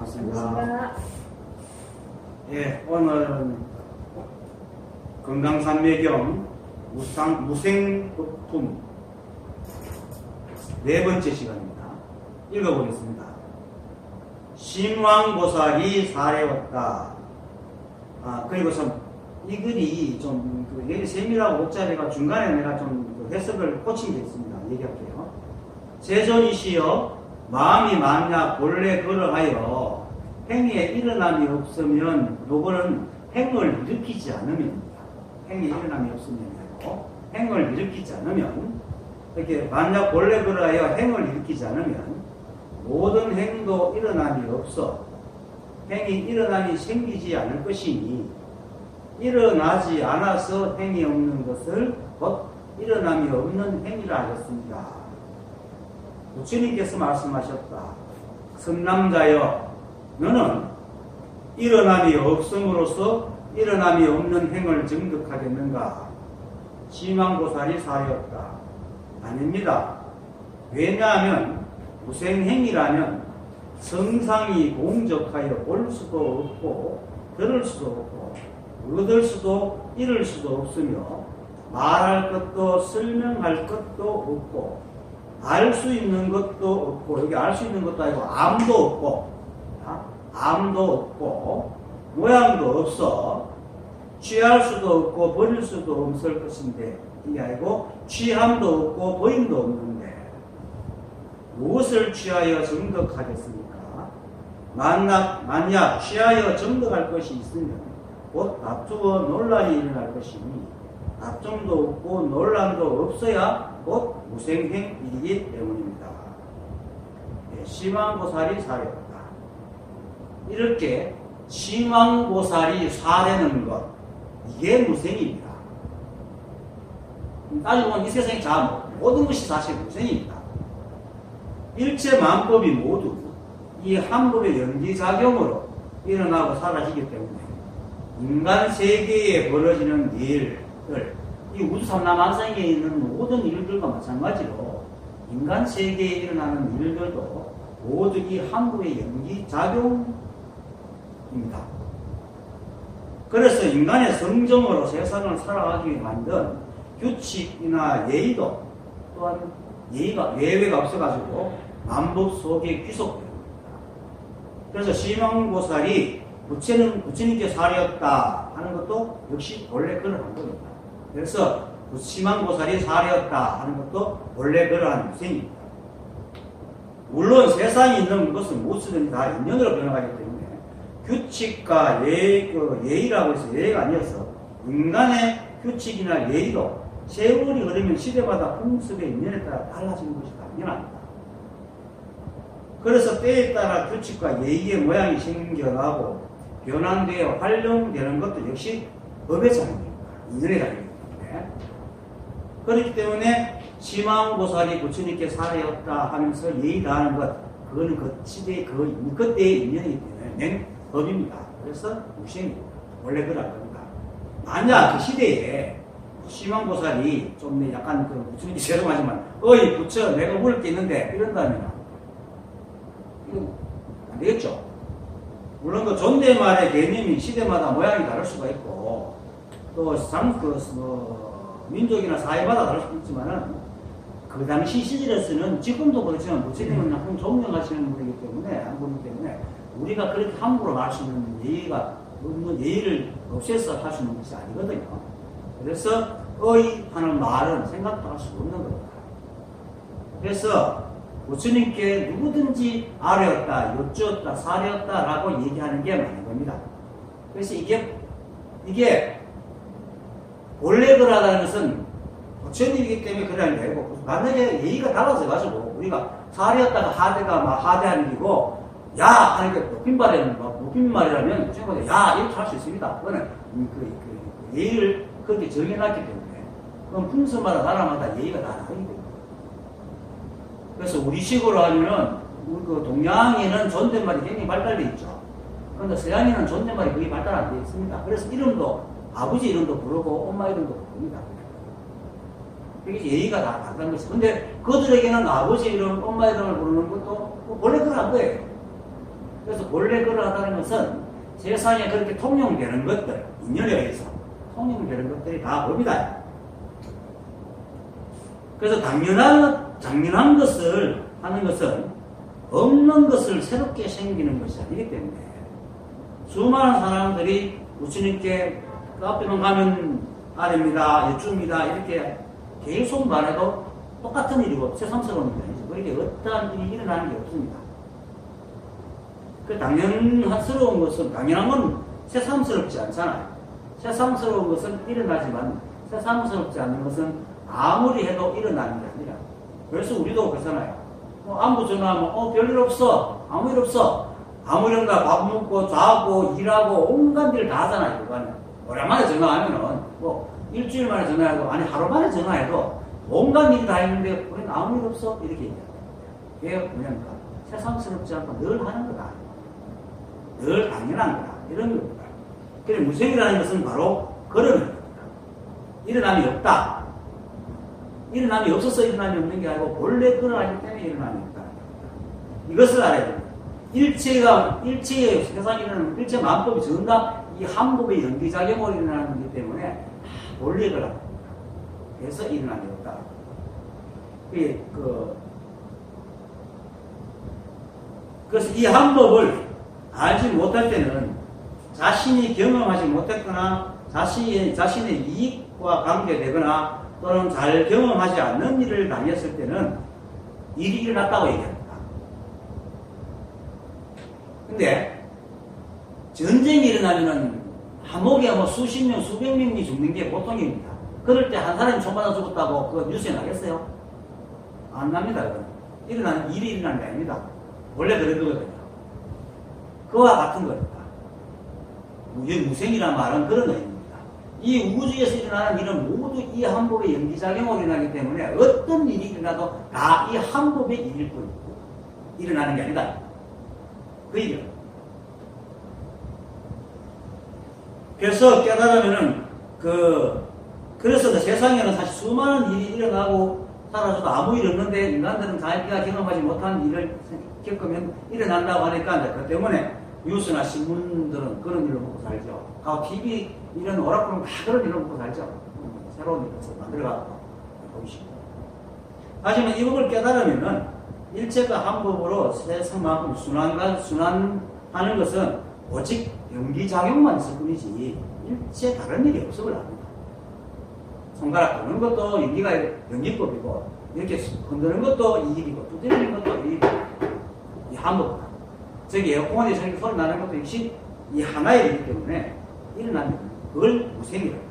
반갑습니다. 예, 오늘은 건강산매경 무생법품 네 번째 시간입니다. 읽어보겠습니다. 신왕보살이 사례웠다. 그리고 이 글이 좀 내리 세밀하고 복잡해가 중간에 내가 좀 해석을 고친 게 있습니다. 얘기할게요. 세존이시여 마음이 만약 본래 그러하여 행위에 일어남이 없으면 요거는 행을 일으키지 않으면 행위에 일어남이 없으면 아니고 행을 일으키지 않으면 이렇게 만약 본래 그러하여 행을 일으키지 않으면 모든 행도 일어남이 없어 행이 일어남이 생기지 않을 것이니 일어나지 않아서 행이 없는 것을 곧 일어남이 없는 행위라 하셨습니다. 부처님께서 말씀하셨다. 선남자여 너는 일어남이 없음으로써 일어남이 없는 행을 증득하겠는가? 심왕보살이 사례었다. 아닙니다. 왜냐하면 무생행이라면 성상이 공적하여 볼 수도 없고 들을 수도 없고 얻을 수도 잃을 수도 없으며 말할 것도 설명할 것도 없고 알 수 있는 것도 없고 여기 알 수 있는 것도 아니고 암도 없고 암도 없고 모양도 없어 취할 수도 없고 버릴 수도 없을 것인데 이게 아니고 취함도 없고 버림도 없는데 무엇을 취하여 정득하겠습니까? 만약 취하여 정득할 것이 있으면 곧 다투어 논란이 일어날 것이니 다툼도 없고 논란도 없어야 곧 무생행이기 때문입니다. 심왕보살이 사례였다. 이렇게 심왕보살이 사례는 것 이게 무생입니다. 따지고 보면 이 세상에 모든 것이 사실 무생입니다. 일체 만법이 모두 이 한 법의 연기작용으로 일어나고 사라지기 때문에 인간 세계에 벌어지는 일들 이 우주 삼라만상에 있는 모든 일들과 마찬가지로 인간 세계에 일어나는 일들도 모두 이 한 법의 연기작용입니다. 그래서 인간의 성정으로 세상을 살아가기 위해 만든 규칙이나 예의도 또한 예외가 없어가지고 만법 속에 귀속됩니다. 그래서 심왕보살이 부처님께 사례였다 하는 것도 역시 원래 그러한 겁니다. 그래서 심왕보살이 사례였다 하는 것도 원래 그러한 유생입니다. 물론 세상에 있는 것은 무엇이든 다 인연으로 변화하기 때문에 규칙과 예의라고 해서 예의가 아니어서 인간의 규칙이나 예의도 세월이 흐르면 시대마다 풍습의 인연에 따라 달라지는 것이 당연합니다. 그래서 때에 따라 규칙과 예의의 모양이 생겨나고 변환되어 활용되는 것도 역시 법의 작용입니다. 인연의 작용입니다. 그렇기 때문에 심왕보살이 부처님께 사례였다 하면서 예의 다하는 것 그거는 그 시대의 그때의 인연이기 때문에 법입니다. 그래서 무생입니다. 원래 그럴 겁니다. 만약 그 시대에 심왕보살이 좀 약간 부처님이 죄송하지만 어이 부처 내가 물을 게 있는데 이런다면 이거 안 되겠죠. 물론 그 존댓말의 개념이 시대마다 모양이 다를 수가 있고 또 민족이나 사회마다 다를 수도 있지만은 그 당시 시절에서는 지금도 그렇지만 부처님은 한 존경하시는 분이기 때문에 한 분이기 때문에 우리가 그렇게 함부로 말 수 있는 예의를 없애서 할 수 있는 것이 아니거든요. 그래서 하는 말은 생각도 할 수 없는 겁니다. 그래서 부처님께 누구든지 아뢰었다, 여쭈었다, 사뢰었다 라고 얘기하는 게 맞는 겁니다. 그래서 이게 원래 그러다는 것은 부처님이기 때문에 그러는 게 아니고 만약에 예의가 달라져가지고 우리가 사뢰었다가 하대하는 일이고 야! 하는 게 높임 말이라면 부처님보다 야! 이렇게 할 수 있습니다. 그거는 예의를 그렇게 정해놨기 때문에 그건 풍습마다 나라마다 예의가 다 다르기 때문에 그래서 우리식으로 하면은 그 동양에는 존댓말이 굉장히 발달되어 있죠. 그런데 서양에는 존댓말이 거의 발달 안 되어 있습니다. 그래서 이름도 아버지 이름도 부르고 엄마 이름도 부릅니다. 그게 예의가 다 다른 것이죠. 근데 그들에게는 아버지 이름, 엄마 이름을 부르는 것도 원래 그런 거예요. 그래서 본래 그러하다는 것은 세상에 그렇게 통용되는 것들, 인연에 의해서 통용되는 것들이 다 법이다. 그래서 당연한 것을 하는 것은 없는 것을 새롭게 생기는 것이 아니기 때문에 수많은 사람들이 부처님께 그 앞에만 가면 아래입니다, 여쭈입니다 이렇게 계속 말해도 똑같은 일이고 새삼스러운 일이 아니죠. 그렇게 어떠한 일이 일어나는 게 없습니다. 그 당연스러운 것은, 당연한 건 새삼스럽지 않잖아요. 새삼스러운 것은 일어나지만 새삼스럽지 않는 것은 아무리 해도 일어나는 게 아니라. 그래서 우리도 그렇잖아요. 안부 전화하면 별일 없어, 아무 일 없어. 아무렴가 밥 먹고 자고 일하고 온갖 일 다 하잖아요. 그거는 오랜만에 전화하면은 일주일 만에 전화해도, 아니 하루 만에 전화해도 온갖 일이 다 있는데 우리는 아무 일 없어 이렇게 얘기합니다. 그게 뭐냐니까 새삼스럽지 않고 늘 하는 거다, 늘 당연한 거다, 이런 겁니다. 그래서 무생이라는 것은 바로 그러는 겁니다. 일어남이 없다, 일어남이 없어서 일어남이 없는 게 아니고 본래 그러하기 때문에 일어남이 없다. 이것을 알아야 됩니다. 일체의 세상에 일어나는 일체 만법이 전부 다 이 한 법의 연기작용으로 일어나는 거기 때문에 본래 그러합니다. 그래서 일어남이 없다. 그래서 이 한 법을 알지 못할 때는 자신이 경험하지 못했거나 자신의 이익과 관계되거나 또는 잘 경험하지 않는 일을 당했을 때는 일이 일어났다고 얘기합니다. 근데 전쟁이 일어나면은 한목에 수십 명, 수백 명이 죽는 게 보통입니다. 그럴 때 한 사람이 총 맞아 죽었다고 그 뉴스에 나겠어요? 안 납니다. 그건. 일이 일어나는 게 아닙니다. 원래 그런 거거든요. 그와 같은 겁니다. 무생이라는 말은 그런 의미입니다. 이 우주에서 일어나는 일은 모두 이 한 법의 연기작용으로 일어나기 때문에 어떤 일이 일어나도 다 이 한 법의 일일 뿐이고 일어나는 게 아니다. 그 얘기입니다. 그래서 깨달으면은 그래서 세상에는 사실 수많은 일이 일어나고 살아서도 아무 일 없는데 인간들은 자기가 경험하지 못한 일을 겪으면 일어난다고 하니까 그 때문에 뉴스나 신문들은 그런 일로 먹고 살죠. TV 이런 오락부는 다 그런 일로 먹고 살죠. 새로운 일을 만들어가고 보이시고. 하지만 이 법을 깨달으면은 일체가 한 법으로 세상만큼 순환하는 것은 오직 연기작용만 있을 뿐이지 일체 다른 일이 없음을 압니다. 손가락 도는 것도 연기법이고 이렇게 흔드는 것도 이익이고 두드리는 것도 이익이고 이 한 법이다. 저기 에어컨이 저렇게 소리 나는 것도 역시 이 하나의 일이기 때문에 일어나면 그걸 무생이라고.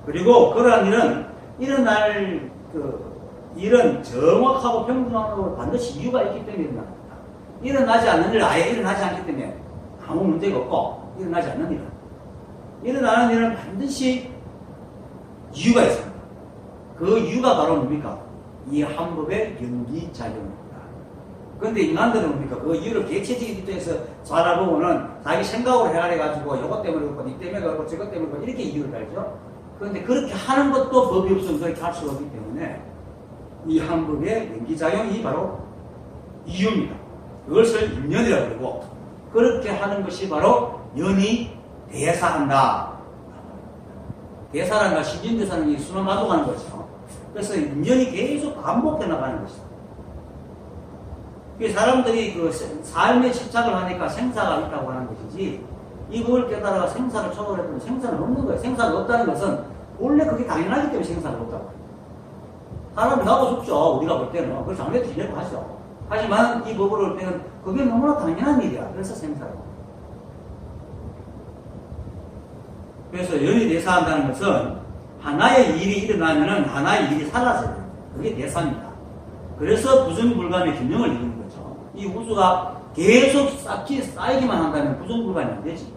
그리고 그러한 일은 일어날 일은 정확하고 평등하고 반드시 이유가 있기 때문에 일어납니다. 일어나지 않는 일 아예 일어나지 않기 때문에 아무 문제가 없고 일어나지 않는 일은 일어나는 일은 반드시 이유가 있습니다. 그 이유가 바로 뭡니까? 이 한 법의 연기작용입니다. 그런데 인간들은 뭡니까? 그 이유를 개체적 입장에서 살아보고는 자기 생각으로 헤아려가지고 이것 때문에 그렇고 이 때문에 그렇고 저것 때문에 그렇고 이렇게 이유를 달죠. 그런데 그렇게 하는 것도 법이 없으면 그렇게 할 수가 없기 때문에 이 한 법의 연기작용이 바로 이유입니다. 그것을 인연이라고 그러고 그렇게 하는 것이 바로 연이 대사한다. 대사라는 건 신진대사는 순환 가속하는 거죠. 그래서 인연이 계속 반복해 나가는 것이다. 사람들이 삶에 집착을 하니까 생사가 있다고 하는 것이지 이 법을 깨달아 생사를 초월했더니 생사는 없는 거예요. 생사가 없다는 것은 원래 그게 당연하기 때문에 생사가 없다고 해요. 사람이 나도 죽죠. 우리가 볼 때는. 그걸 장례 드리려고 하죠. 하지만 이 법을 볼 때는 그게 너무나 당연한 일이야. 그래서 생사라고. 그래서 연이 대사한다는 것은 하나의 일이 일어나면은 하나의 일이 사라져요. 그게 대사입니다. 그래서 부정불감의 균형을 이루는 거죠. 이 우주가 계속 쌓이기만 한다면 부정불감이 안 되지.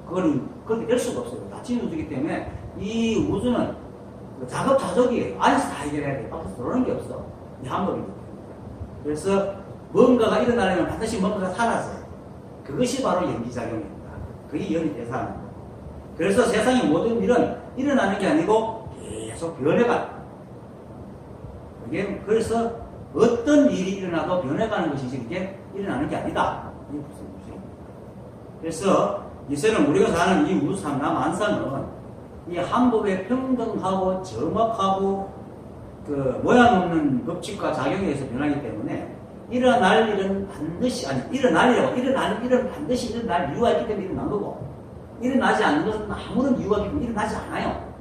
그건 그렇게 될 수가 없어요. 닫힌 우주이기 때문에 이 우주는 자급자족이에요. 안에서 다 해결해야 돼. 밖에서 들어오는 게 없어. 이 한 법이기 때문에. 그래서 뭔가가 일어나려면 반드시 뭔가가 사라져요. 그것이 바로 연기작용입니다. 그게 연이 대사하는 거예요. 그래서 세상의 모든 일은 일어나는 게 아니고 계속 변해가요. 그래서 어떤 일이 일어나도 변해가는 것이지 그게 일어나는 게 아니다. 이게 무슨 무슨. 그래서 이제는 우리가 사는 이 우주 삼라만상은 이 한법에 평등하고 정확하고 그 모양 없는 법칙과 작용에 의해서 변하기 때문에 일어날 일은 반드시 일어날 일은 반드시 일어날 이유가 있기 때문에 일어난 거고 일어나지 않는 것은 아무런 이유가 없기 때문에 일어나지 않아요.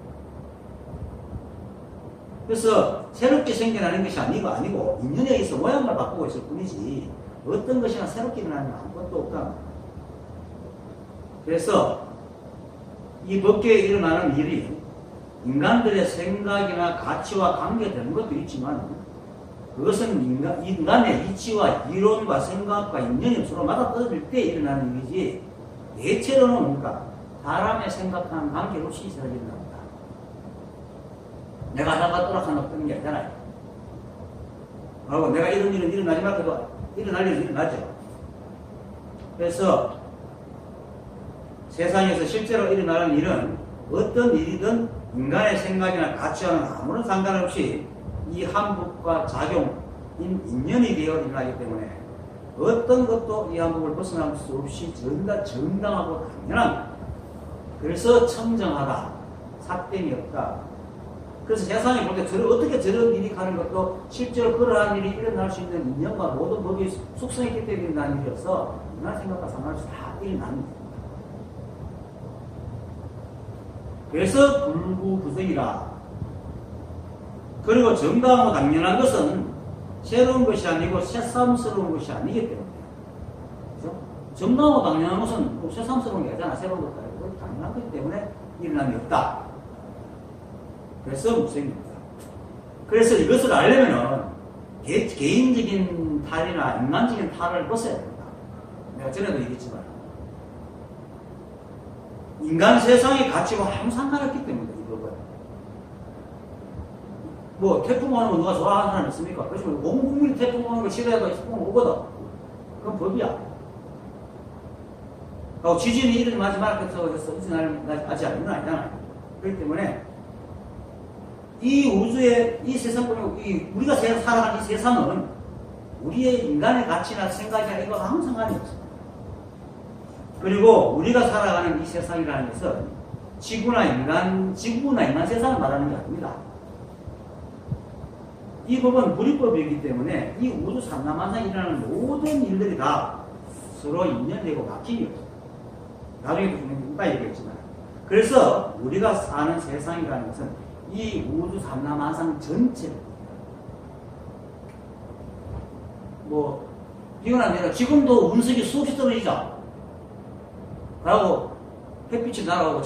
그래서 새롭게 생겨나는 것이 아니고 인연에 의해서 모양을 바꾸고 있을 뿐이지 어떤 것이나 새롭게 일어나는 건 아무것도 없다. 그래서 이 법계에 일어나는 일이 인간들의 생각이나 가치와 관계되는 것도 있지만 그것은 인간의 이치와 이론과 생각과 인연이 서로 맞아떨어질 때 일어나는 일이지 대체로는 뭔가 사람의 생각하는 관계없이 있어진다. 내가 하다가 또락하나 뜨는 게 아니잖아요. 그리고 내가 이런 일은 일어나지 말고도 일어날 일은 일어나죠. 그래서 세상에서 실제로 일어나는 일은 어떤 일이든 인간의 생각이나 가치와는 아무런 상관없이 이 한법과 작용, 인연이 되어 일어나기 때문에 어떤 것도 이 한법을 벗어날 수 없이 정당하고 당연한, 그래서 청정하다, 삿됨이 없다. 그래서 세상에 볼 때 어떻게 저런 일이 가는 것도 실제로 그러한 일이 일어날 수 있는 인연과 모든 법이 속성있기 때문에 일어나는 일이어서 인간 생각과 상관없이 다 일어나는 일입니다. 그래서 불구부정이라. 그리고 정당하고 당연한 것은 새로운 것이 아니고 새삼스러운 것이 아니기 때문에. 그렇죠? 정당하고 당연한 것은 새삼스러운 게 아니잖아. 새로운 것도 아니고 당연한 것이기 때문에 일어남이 없다. 그래서 무생입니다. 그래서 이것을 알려면은 개인적인 탈이나 인간적인 탈을 벗어야 됩니다. 내가 전에도 얘기했지만 인간 세상의 가치와 아무 상관없기 때문에 이 법은. 뭐 태풍 오는 거 누가 좋아하는 사람 있습니까? 그래서 온 국민이 태풍 오는 거 싫어해도 태풍 오거든. 그건 법이야. 그리고 지진이 일어나지 말겠다고 해서 일어나지 않는 건 아니잖아요. 그렇기 때문에 이 우주의 이 세상뿐이고 우리가 살아가는 이 세상은 우리의 인간의 가치나 생각이나 이거 아무 상관이 없습니다. 그리고 우리가 살아가는 이 세상이라는 것은 지구나 인간 세상을 말하는 게 아닙니다. 이 법은 불이법이기 때문에 이 우주 삼라만상에 일어나는 모든 일들이 다 서로 인연되고 막힘이 없습니다. 나중에도 좀 이따 얘기했지만. 그래서 우리가 사는 세상이라는 것은 이 우주 삼라만상 전체, 뭐 이건 아니라 지금도 운석이 수없이 떨어지죠. 라고 햇빛이 날아가고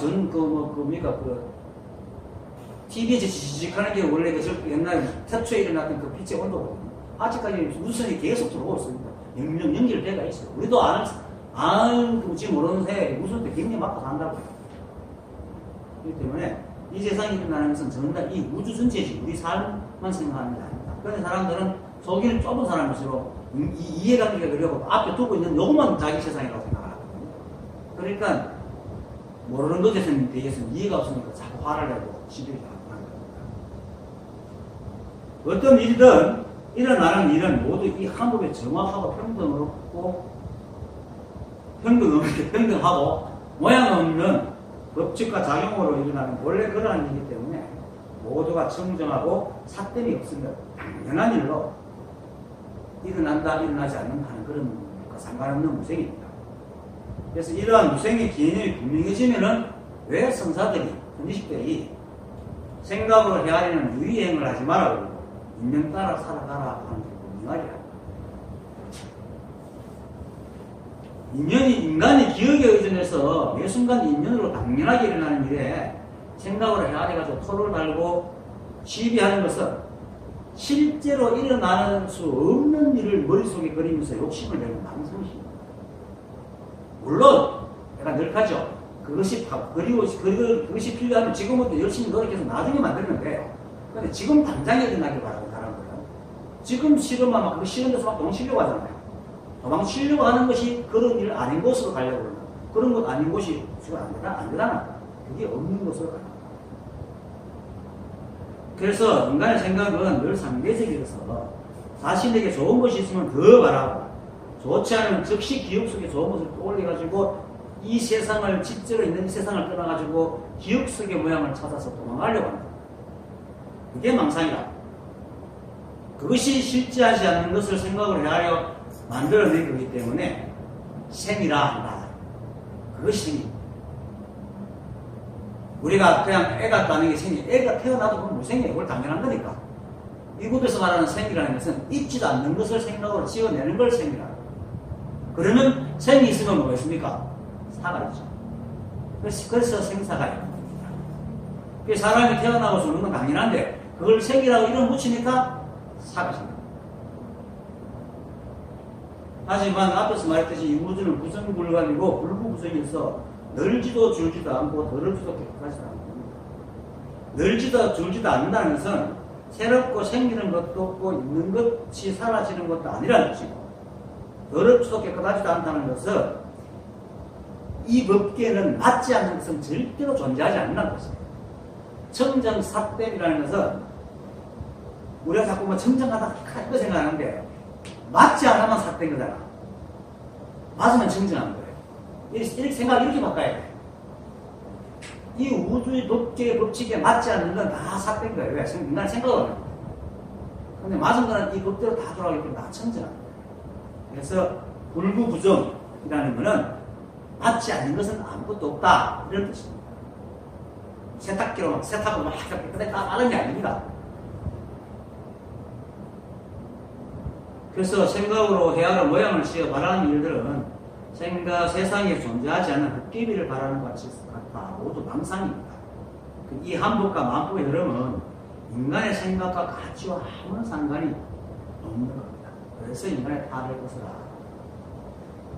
TV에서 지직하는 게 원래 옛날 태초에 일어났던 그 빛의 온도거든요. 아직까지 우선이 계속 들어오고 있습니다. 연결돼가 있어요. 우리도 지금 모르는 새에 우선도 굉장히 맞고 산다고요. 그렇기 때문에 이 세상에 일어나는 것은 전부 이 우주 전체지 우리 삶만 생각하는 게 아닙니다. 그런 사람들은 속이 좁은 사람일수록 이해관계가 그려고 앞에 두고 있는 요것만 자기 세상이라고 생각하거든요. 그러니까 모르는 것에 대해서는 이해가 없으니까 자꾸 화를 내고 시비를 하는 겁니다. 어떤 일이든 일어나는 일은 모두 이 한법에 정확하고 평등하고 모양 없는 법칙과 작용으로 일어나는 원래 그러한 일이기 때문에 모두가 청정하고 삿됨이 없으면 당연한 일로 일어난다, 일어나지 않는다 하는 그런 것과 상관없는 무생입니다. 그래서 이러한 무생의 개념이 분명해지면은 왜 성사들이, 현지식들이 생각으로 헤아리는 유의행을 하지 말라고 인명 따라 살아가라 하는 게 분명하리라. 인간이 기억에 의존해서 매 순간 인연으로 당연하게 일어나는 일에 생각으로 헤아려가지고 토를 달고 시비하는 것은 실제로 일어나는 수 없는 일을 머릿속에 그리면서 욕심을 내는 망상입니다. 물론 내가 늘 하죠. 그것이 필요하면 지금부터 열심히 노력해서 나중에 만들면 돼요. 근데 지금 당장에 일어나길 바라고 하는 거예요. 지금 싫으면 막 그 싫은 데서 막 도망치려고 하잖아요. 도망치려고 하는 것이 그런 일 아닌 곳으로 가려고 그러는 거예요. 그런 것 아닌 곳이 지금 안 되잖아. 그게 없는 곳으로 가요. 그래서 인간의 생각은 늘 상대적이어서 자신에게 좋은 것이 있으면 더 바라고, 좋지 않으면 즉시 기억 속에 좋은 것을 떠올려가지고 이 세상을, 실제로 있는 이 세상을 떠나가지고 기억 속의 모양을 찾아서 도망가려고 합니다. 그게 망상이다. 그것이 실제하지 않는 것을 생각을 해하여 만들어낸 거기 때문에 생이라 한다. 그것이 생입니다. 우리가 그냥 애가 따는 게 생이, 애가 태어나도 그건 무생이에요. 그걸 당연한 거니까. 이곳에서 말하는 생이라는 것은 있지도 않는 것을 생각으로 지어내는 걸 생이라. 그러면 생이 있으면 뭐가 있습니까? 사가 있죠. 그래서 생사가 있습니다. 사람이 태어나고 죽는 건 당연한데 그걸 생이라고 이름 붙이니까 사가 생깁니다. 하지만 앞에서 말했듯이 이 우주는 구성불감이고 불구구성에서 널지도 줄지도 않고 더럽지도 깨끗하지도 않습니다. 널지도 줄지도 않는다는 것은 새롭고 생기는 것도 없고 있는 것이 사라지는 것도 아니라는 것이고, 더럽지도 깨끗하지도 않다는 것은 이 법계는 맞지 않는 것은 절대로 존재하지 않는다는 것입니다. 청정사땜이라는 것은 우리가 자꾸 뭐 청정하다 그렇게 생각하는데 맞지 않으면 삿된 거잖아. 맞으면 청정한 거예요. 이렇게 생각 이렇게 바꿔야 돼. 이 우주의 법계의 법칙에 맞지 않는 건 다 삿된 거예요. 왜? 인간의 생각을 하는 거예요. 근데 맞은 거는 이 법대로 다 돌아가기 때문에 다 청정한 거예요. 그래서 불구부정이라는 거는 맞지 않는 것은 아무것도 없다. 이런 뜻입니다. 세탁기로 막 세탁을 막 깨끗하게 다 하는 게 아닙니다. 그래서 생각으로 해야할 모양을 지어 바라는 일들은 생각 세상에 존재하지 않는 헛개비를 바라는 것 같이 같아 모두 망상입니다. 이 한법과 만법의 흐름은 인간의 생각과 가치와 아무런 상관이 없는 겁니다. 그래서 인간의 탈을 것이라.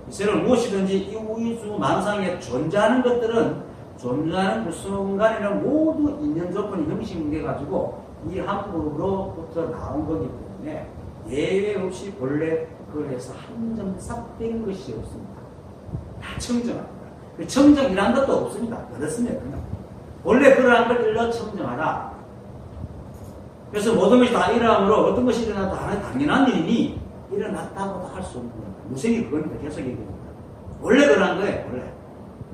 이세는 무엇이든지 이 우주 만상에 존재하는 것들은 존재하는 그 순간에는 모두 인연 조건이 형식돼 가지고 이 한법으로부터 나온 거기 때문에 예외 없이 본래 그래서 한 점 삭된 것이 없습니다. 다 청정합니다. 그 청정이란 것도 없습니다. 그렇습니다. 그냥 원래 그러한 걸 일러 청정하라. 그래서 모든 것이 다 일어남으로 어떤 것이 일어나도 당연한 일이니 일어났다고도 할 수 없는 겁니다. 무생이 그겁니다. 계속 얘기합니다. 원래 그러한 거예요. 원래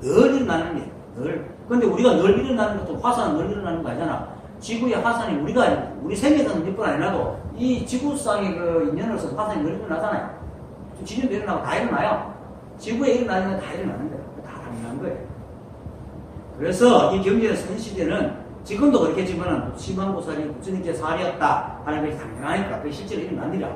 늘 일어나는 일. 늘. 근데 우리가 늘 일어나는 것도 화산은 늘 일어나는 거 아니잖아. 지구의 화산이 우리 생에서는 몇 번 아니라도 이 지구상의 그 인연으로서 화산이 늘 일어나잖아요. 지진도 일어나고 다 일어나요. 지구에 일어나는 건 다 일어나는 거예요. 다 당연한 거예요. 그래서 이 경전의 선시대는 지금도 그렇겠지만 심왕보살이 부처님께 살이었다 하는 것이 당연하니까 그게 실제로 일어난 일이야.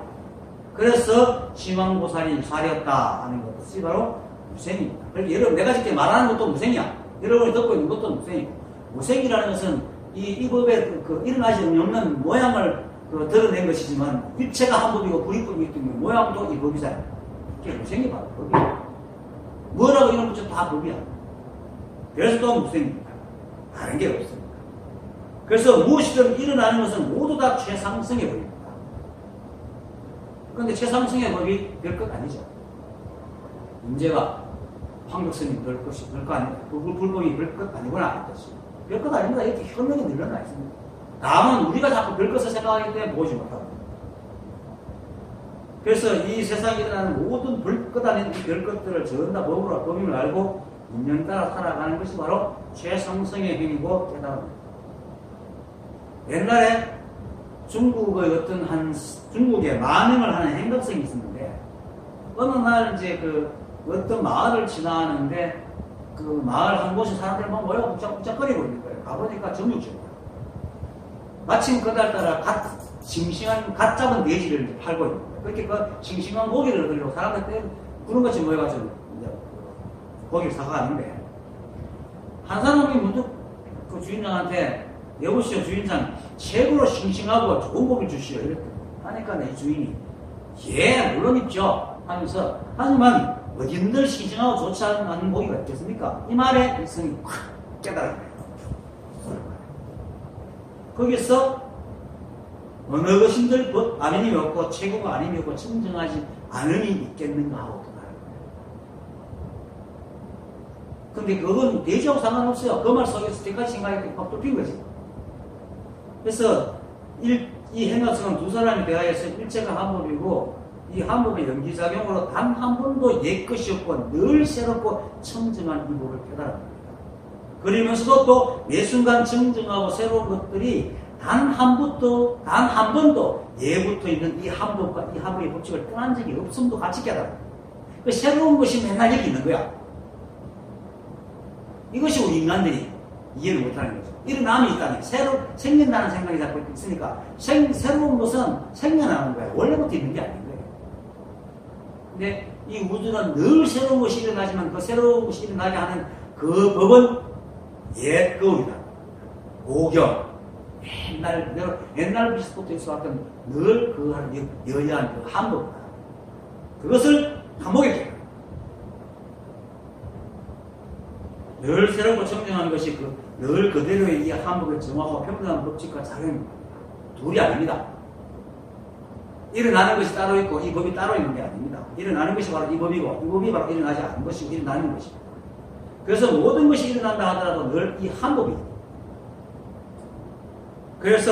그래서 심왕보살이 살이었다 하는 것이 바로 무생입니다. 그러니까 여러분 내가 지금 말하는 것도 무생이야. 여러분이 듣고 있는 것도 무생이고, 무생이라는 것은 이 법에 일어나지 없는 모양을 드러낸 것이지만 일체가 한 법이고 불이법이기 때문에 모양도 이 법이잖아요. 그게 무생이 바로 법이야. 뭐라고 이런 것도 다 법이야. 그래서 또 무생입니다. 다른 게 없습니다. 그래서 무엇이든 일어나는 것은 모두 다 최상승의 법입니다. 그런데 최상승의 법이 별것 아니죠. 문제가 황덕스님 별거 아니고 불법이 별것 아니구나 했듯이 별것 아닙니다. 이렇게 현명히 늘어나 있습니다. 다만 우리가 자꾸 별것을 생각하기 때문에 보지 못하고, 그래서 이 세상에 일어나는 모든 별것 아닌 이 별것들을 전부 다 법으로 법임을 알고 인연 따라 살아가는 것이 바로 최상승의 행위고 깨달음입니다. 옛날에 중국의 중국에 만행을 하는 행덕성이 있었는데, 어느 날 이제 어떤 마을을 지나는데 그 마을 한 곳에 사람들이 막 모여 북적북적거리고 있는 거예요. 가보니까 정육점이에요. 마침 그날따라 싱싱한 잡은 돼지를 팔고 있는 거예요. 그렇게 그 싱싱한 고기를 들고 사람들 부른같이 모여가지고 이제 고기를 사가는데, 한 사람이 문득 그 주인장한테 여보시오 주인장, 최고로 싱싱하고 좋은 고기를 주시오 이랬더니 하니까 내 주인이 예 물론 있죠 하면서, 하지만 어딘들 싱싱하고 좋지 않은 고기가 있겠습니까? 이 말에 일성이 확 깨달았어요. 거기서 어느 것인들 법 아님이 없고 최고가 아님이 없고 청정하지 않음이 있겠는가 하고 그 말을 거예요. 근데 그건 대지하고 상관없어요. 그 말 속에서 때까지 생각했더니 확 뚫린 거지. 그래서 이 행각성은 두 사람이 대하여서 일체가 한법이고 이 한법의 연기작용으로 단 한 번도 옛 것이 없고 늘 새롭고 청정한 이 법을 깨달았습니다. 그러면서도 또 매 순간 청정하고 새로운 것들이 단 한 번도 예부터 있는 이 한법과 이 한법의 법칙을 떠난 적이 없음도 같이 깨달아요. 그 새로운 것이 맨날 여기 있는 거야. 이것이 우리 인간들이 이해를 못하는 거죠. 일어남이 있다니 생긴다는 생각이 자꾸 있으니까 새로운 것은 생겨나는 거야. 원래부터 있는 게 아닌 거예요. 근데 이 우주는 늘 새로운 것이 일어나지만 그 새로운 것이 일어나게 하는 그 법은 옛 거울이다. 고경. 옛날부터 있어왔던 늘 그 여야한 그 한법이다. 그것을 한목에 늘 새롭고 청정하는 것이 늘 그대로의 이 한법을 정화하고 평등한 법칙과 작용 둘이 아닙니다. 일어나는 것이 따로 있고 이 법이 따로 있는 게 아닙니다. 일어나는 것이 바로 이 법이고 이 법이 바로 일어나지 않는 것이고 일어나는 것입니다. 그래서 모든 것이 일어난다 하더라도 늘 이 한법입니다. 그래서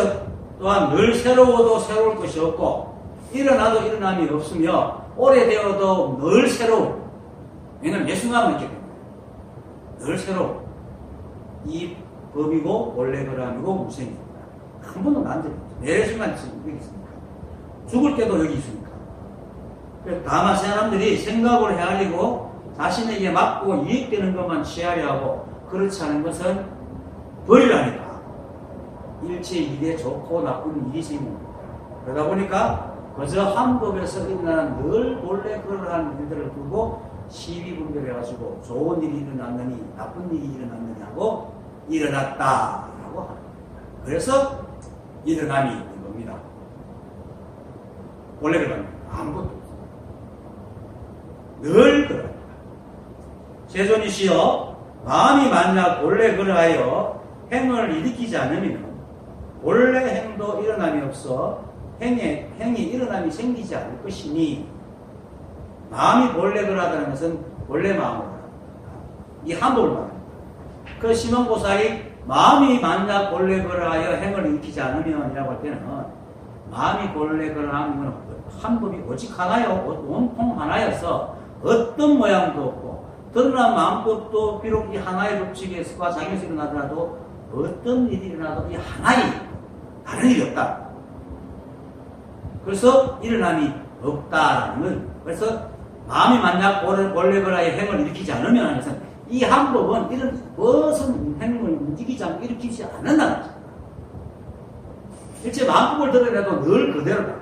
또한 늘 새로워도 새로울 것이 없고 일어나도 일어남이 없으며 오래되어도 늘 새로운, 왜냐하면 매 순간만 있기 때문에 늘 새로운 이 법이고 원래 그람이고 무생입니다. 한 번도 난 적이 없죠. 매 순간 여기 있습니다. 죽을 때도 여기 있으니까. 그래서 다만 사람들이 생각을 헤아리고 자신에게 맞고 이익되는 것만 취하려 하고 그렇지 않은 것은 버리라니까. 일체 일에 좋고 나쁜 일이 생깁니다. 그러다 보니까 그저 한법에서 일어나는 늘 본래 그러한 일들을 두고 시비 분별해가지고 좋은 일이 일어났느니 나쁜 일이 일어났느니 하고 일어났다라고 합니다. 그래서 일어남이 있는 겁니다. 원래 그럽니다. 아무것도 없습니다. 늘 그럽니다. 세존이시여 마음이 만약 본래 그러하여 행을 일으키지 않으면 본래 행도 일어남이 없어 행이 일어남이 생기지 않을 것이니 마음이 본래 그러하다는 것은 본래 마음을 말합니다. 이 한법을 말합니다. 그 심원보살이 마음이 만약 본래 그러하여 행을 일으키지 않으면 이라고 할 때는 마음이 본래 그러하는 것은 한법이 오직 하나요 온통 하나여서 어떤 모양도 없고 드러난 마음법도 비록 이 하나의 법칙에서와 작용에서 일어나더라도 어떤 일이 일어나도 이 하나의 다른 일이 없다. 그래서 일어남이 없다라는 건 그래서 마음이 만약 본래 그라의 행을 일으키지 않으면 하는 것은 이 한법은 이런 무슨 행을 움직이지 않고 일으키지 않는다는 것입니다. 일체 마음법을 드러내도 늘 그대로다.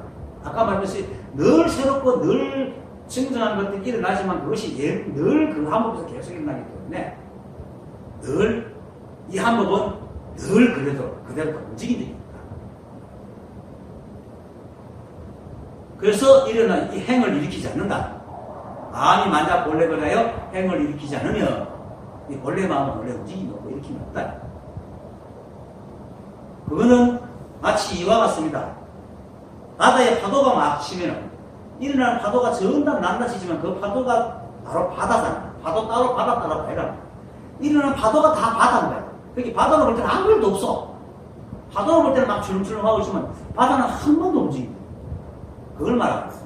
아까 말했듯이 늘 새롭고 늘 청정한 것들이 일어나지만 그것이 늘 그 한법에서 계속 일어나기 때문에 늘 이 한법은 늘 그대로 움직인다. 그래서 일어난 이 행을 일으키지 않는다. 마음이 만약 본래 그라여 행을 일으키지 않으면 이 본래 마음은 원래 움직임이 없고 일으킴이 없다. 그거는 마치 이와 같습니다. 바다에 파도가 막 치면 일어나는 파도가 정답 난다 치지만 그 파도가 바로 바다잖아. 파도 따로 바다 따로 봐야 일어나는 파도가 다 바다인 거야. 그렇게 바다로 볼 때는 아무 일도 없어. 파도로 볼 때는 막 출렁출렁하고 있지만 바다는 한 번도 움직이고 그걸 말하는 거예요.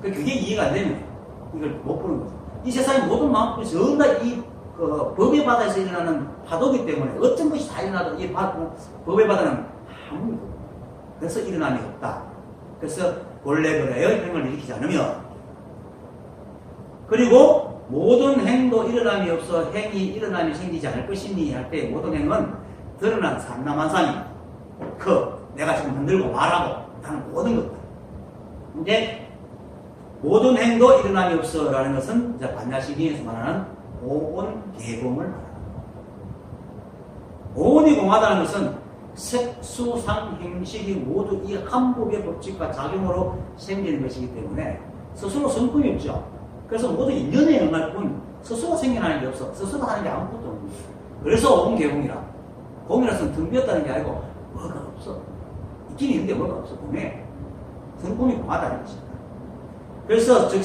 그게 이해가 안 되면 이걸 못 보는 거죠. 이 세상의 모든 마음법이 전부 다 이 법의 바다에서 일어나는 파도이기 때문에 어떤 것이 다 일어나도 이 법의 바다는 아무 일도 없다. 그래서 일어남이 없다. 그래서 본래 그래요. 행을 일으키지 않으면 그리고 모든 행도 일어남이 없어 행이 일어남이 생기지 않을 것이니 할 때 모든 행은 드러난 삼라만상입니다. 내가 지금 만들고 말하고 하는 모든 것들. 근데 모든 행도 일어남이 없어라는 것은 이제 반야시기에서 말하는 오온계공을 말합니다. 오온이 공하다는 것은 색수상행식이 모두 이 한법의 법칙과 작용으로 생기는 것이기 때문에 스스로 성품이 없죠. 그래서 모두 인연에 응할 뿐 스스로 생겨나는 게 없어. 스스로 하는 게 아무것도 없는 거예요. 그래서 오온계공이라. 공이라서는 등 비었다는 게 아니고 뭐가 없어. 있긴 있는데 뭐가 없어. 공에. 성품이 공하다는 것입니다. 그래서 즉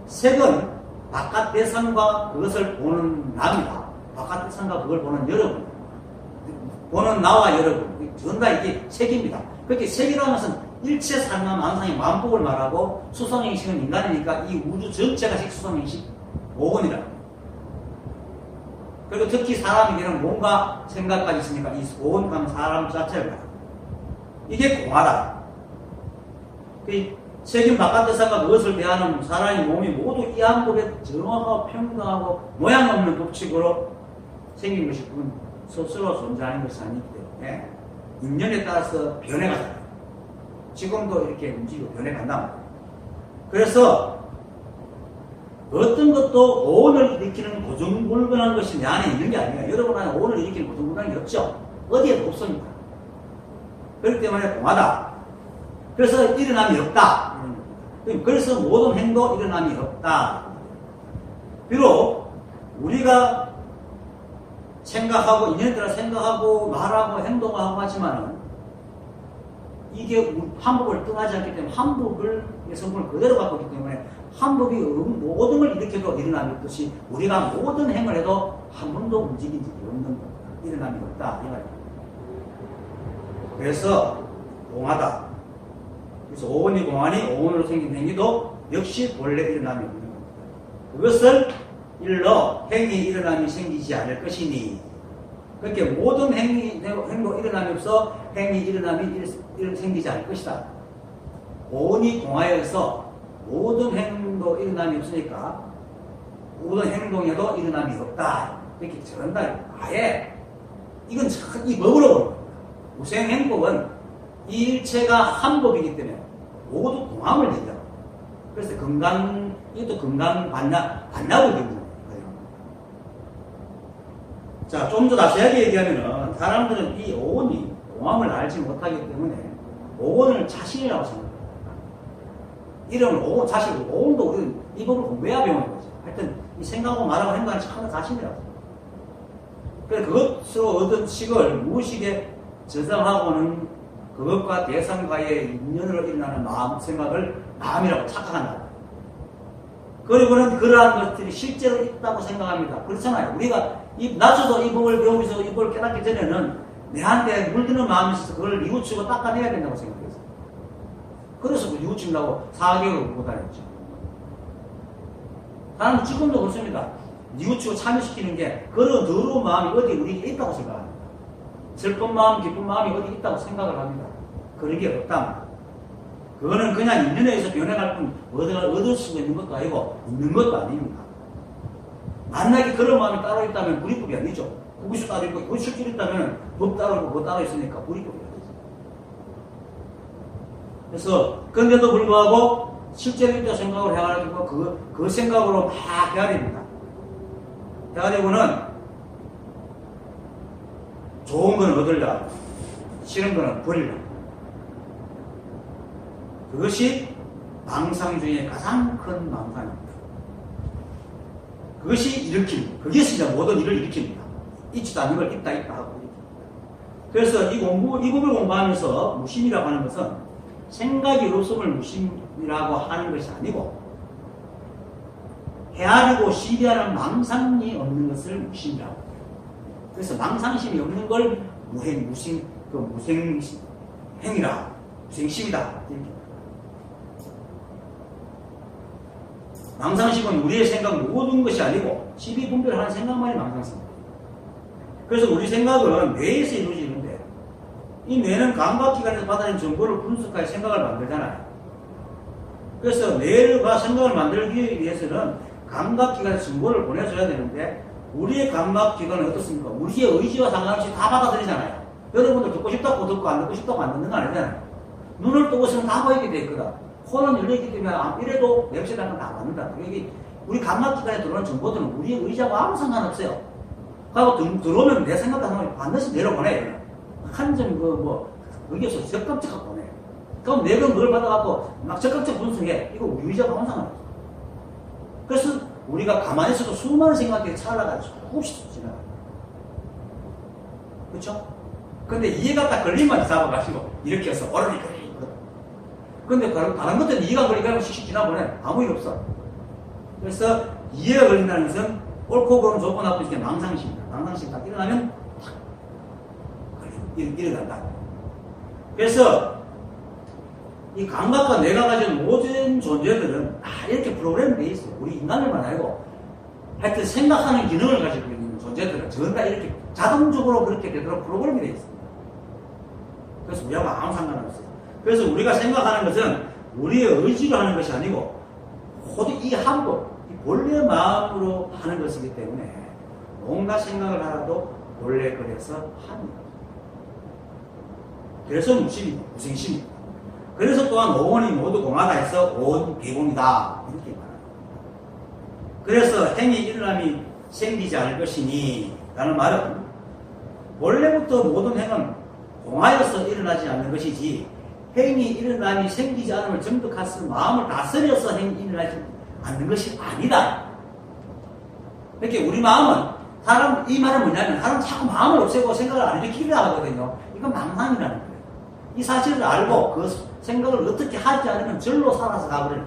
색은 바깥 대상과 그것을 보는 나입니다. 바깥 대상과 그걸 보는 여러분. 보는 나와 여러분. 전부 다 이게 색입니다. 그렇게 색이라는 것은 일체 산만 망상의 만복을 말하고 수성행식은 인간이니까 이 우주 전체가 색수성행식 5원이라. 그리고 특히 사람에게는 뭔가 생각까지 있으니까 이 5원 가면 사람 자체를 말합니다. 이게 공하다. 세균 바깥에서가 그것을 대하는 사람의 몸이 모두 이 한법에 정확하고 평등하고 모양 없는 법칙으로 생긴 것이 그건 스스로 존재하는 것이 아니기 때문에 인연에 따라서 변해가잖아요. 지금도 이렇게 움직이고 변해간단 말이에요. 그래서 어떤 것도 오온을 일으키는 고정불변한 것이 내 안에 있는 게 아니에요. 여러분 안에 오온을 일으키는 고정불변한 게 없죠. 어디에도 없습니다. 그렇기 때문에 공하다. 그래서 일어남이 없다. 그래서 모든 행도 일어남이 없다. 비록 우리가 생각하고 인연에 따라 생각하고 말하고 행동하고 하지만은 이게 한법을 떠나지 않기 때문에 한법을 성분을 그대로 갖고 있기 때문에 한법이 모든 걸 일으켜도 일어남이 없듯이 우리가 모든 행을 해도 한 번도 움직인 적이 없는 겁니다. 일어남이 없다. 그래서 공하다. 그래서 오온이 공하니 오온으로 생긴 행위도 역시 본래 일어남이 없는 겁니다. 그것을 일러 행위 일어남이 생기지 않을 것이니 그렇게 모든 행도 일어남이 없어 행위 일어남이 생기지 않을 것이다. 오온이 공하여서 모든 행도 일어남이 없으니까 모든 행동에도 일어남이 없다. 이렇게 전한다. 아예 이건 이 법으로 보는 겁니다. 우생행법은 이 일체가 한법이기 때문에 모두 공함을 얘기하고 그래서 이것도 건강 반납을 얘기하는 거예요. 자, 좀 더 자세하게 얘기하면은 사람들은 이 오온이 공함을 알지 못하기 때문에 오온을 자신이라고 생각합니다. 이름을 오온, 사실 오온도 우리는 이 법을 공부해야 배우는 거죠. 하여튼 이 생각하고 말하고 행동하는 하나 자신이라고 생각합니다. 그래서 그것으로 얻은 식을 무의식에 저장하고는 그것과 대상과의 인연으로 일어나는 마음, 생각을 마음이라고 착각한다. 그리고는 그러한 것들이 실제로 있다고 생각합니다. 그렇잖아요. 우리가 낮춰서 이 법을 배우면서 이 법을 깨닫기 전에는 내한테 물드는 마음이 있어서 그걸 뉘우치고 닦아내야 된다고 생각했어요. 그래서 그 뉘우친다고 4개월을 못 다녔죠. 나는 지금도 그렇습니다. 뉘우치고 참여시키는 게 그런 더러운 마음이 어디 우리에게 있다고 생각합니다. 슬픈 마음, 기쁜 마음이 어디 있다고 생각을 합니다. 그런 게 없다. 그거는 그냥 인연에 의해서 변해갈 뿐 얻을 수가 있는 것도 아니고 있는 것도 아닙니다. 만약에 그런 마음이 따로 있다면 불이법이 아니죠. 그것이 따로 있고 그것이 실제로 있다면 법 따로 있고 법 따로 있으니까 불이법이 아니죠. 그래서 그런데도 불구하고 실제로 있다고 생각을 해가지고 그 생각으로 막 해야 됩니다. 해가지고는 좋은 건 얻으려고 싫은 거는 버리려고. 그것이 망상 중에 가장 큰 망상입니다. 그것이 일으킵니다. 그게 진짜 모든 일을 일으킵니다. 있지도 않는 걸 있다 하고. 그래서 이 법을 공부하면서 무심이라고 하는 것은 생각이 없음을 무심이라고 하는 것이 아니고 헤아리고 시비하는 망상이 없는 것을 무심이라고 해요. 그래서 망상심이 없는 걸 무생행이라, 무생심이다. 망상심은 우리의 생각 모든 것이 아니고 시비 분별하는 생각만이 망상심입니다. 그래서 우리 생각은 뇌에서 이루어지는데 이 뇌는 감각기관에서 받아낸 정보를 분석하여 생각을 만들잖아요. 그래서 뇌가 생각을 만들기 위해서는 감각기관에서 정보를 보내줘야 되는데 우리의 감각기관은 어떻습니까? 우리의 의지와 상관없이 다 받아들이잖아요. 여러분들 듣고 싶다고 듣고 안 듣고 싶다고 안 듣는 거 아니잖아요. 눈을 뜨고 있으면 다 보이게 돼 있거든. 코는 열려있기 때문에 이래도 냄새나는 다 맞는다. 여기 우리 감각기관에 들어오는 정보들은 우리의 의지하고 아무 상관없어요. 그리고 들어오면 내 생각도 하면 반드시 내려보내요. 한점 여기 없어 적극적으로 보내요. 그럼 내가 그걸 받아갖고 막 적극적 분석해. 이거 우리 의지하고 아무 상관없어. 그래서 우리가 가만히 있어도 수많은 생각들이 찰나가지고 조금씩 지나가요. 그렇죠? 근데 이해가 딱 걸리면 잡아가지고 이렇게 해서 어른이 걸리거든. 근데 다른 것들은 이해가 걸리면 씩씩 지나보내. 아무 일 없어. 그래서 이해가 걸린다는 것은 옳고 그름 좋고 나쁜 게 망상심이다. 망상심이 딱 일어나면 탁 일어난다. 그래서 이 감각과 뇌가 가진 모든 존재들은 다 이렇게 프로그램 되어 있어요. 우리 인간들만 아니고 하여튼 생각하는 기능을 가지고 있는 존재들은 전부 다 이렇게 자동적으로 그렇게 되도록 프로그램이 되어 있습니다. 그래서 우리하고 아무 상관없어요. 그래서 우리가 생각하는 것은 우리의 의지로 하는 것이 아니고 모두 이 한법, 이 본래 마음으로 하는 것이기 때문에 온갖 생각을 하라도 본래 그래서 합니다. 그래서 무생심입니다. 그래서 또한 오원이 모두 공하다 해서 온 개공이다 이렇게 말합니다. 그래서 행이 일어남이 생기지 않을 것이니 라는 말은 원래부터 모든 행은 공하여서 일어나지 않는 것이지 행이 일어남이 생기지 않음을 정득하여 마음을 다스려서 행이 일어나지 않는 것이 아니다. 이렇게 우리 마음은 이 말은 뭐냐면 사람 자꾸 마음을 없애고 생각을 안 일으키려 하거든요. 이건 망상이라는 거예요. 이 사실을 알고 그 생각을 어떻게 하지 않으면 절로 살아서 가버려요.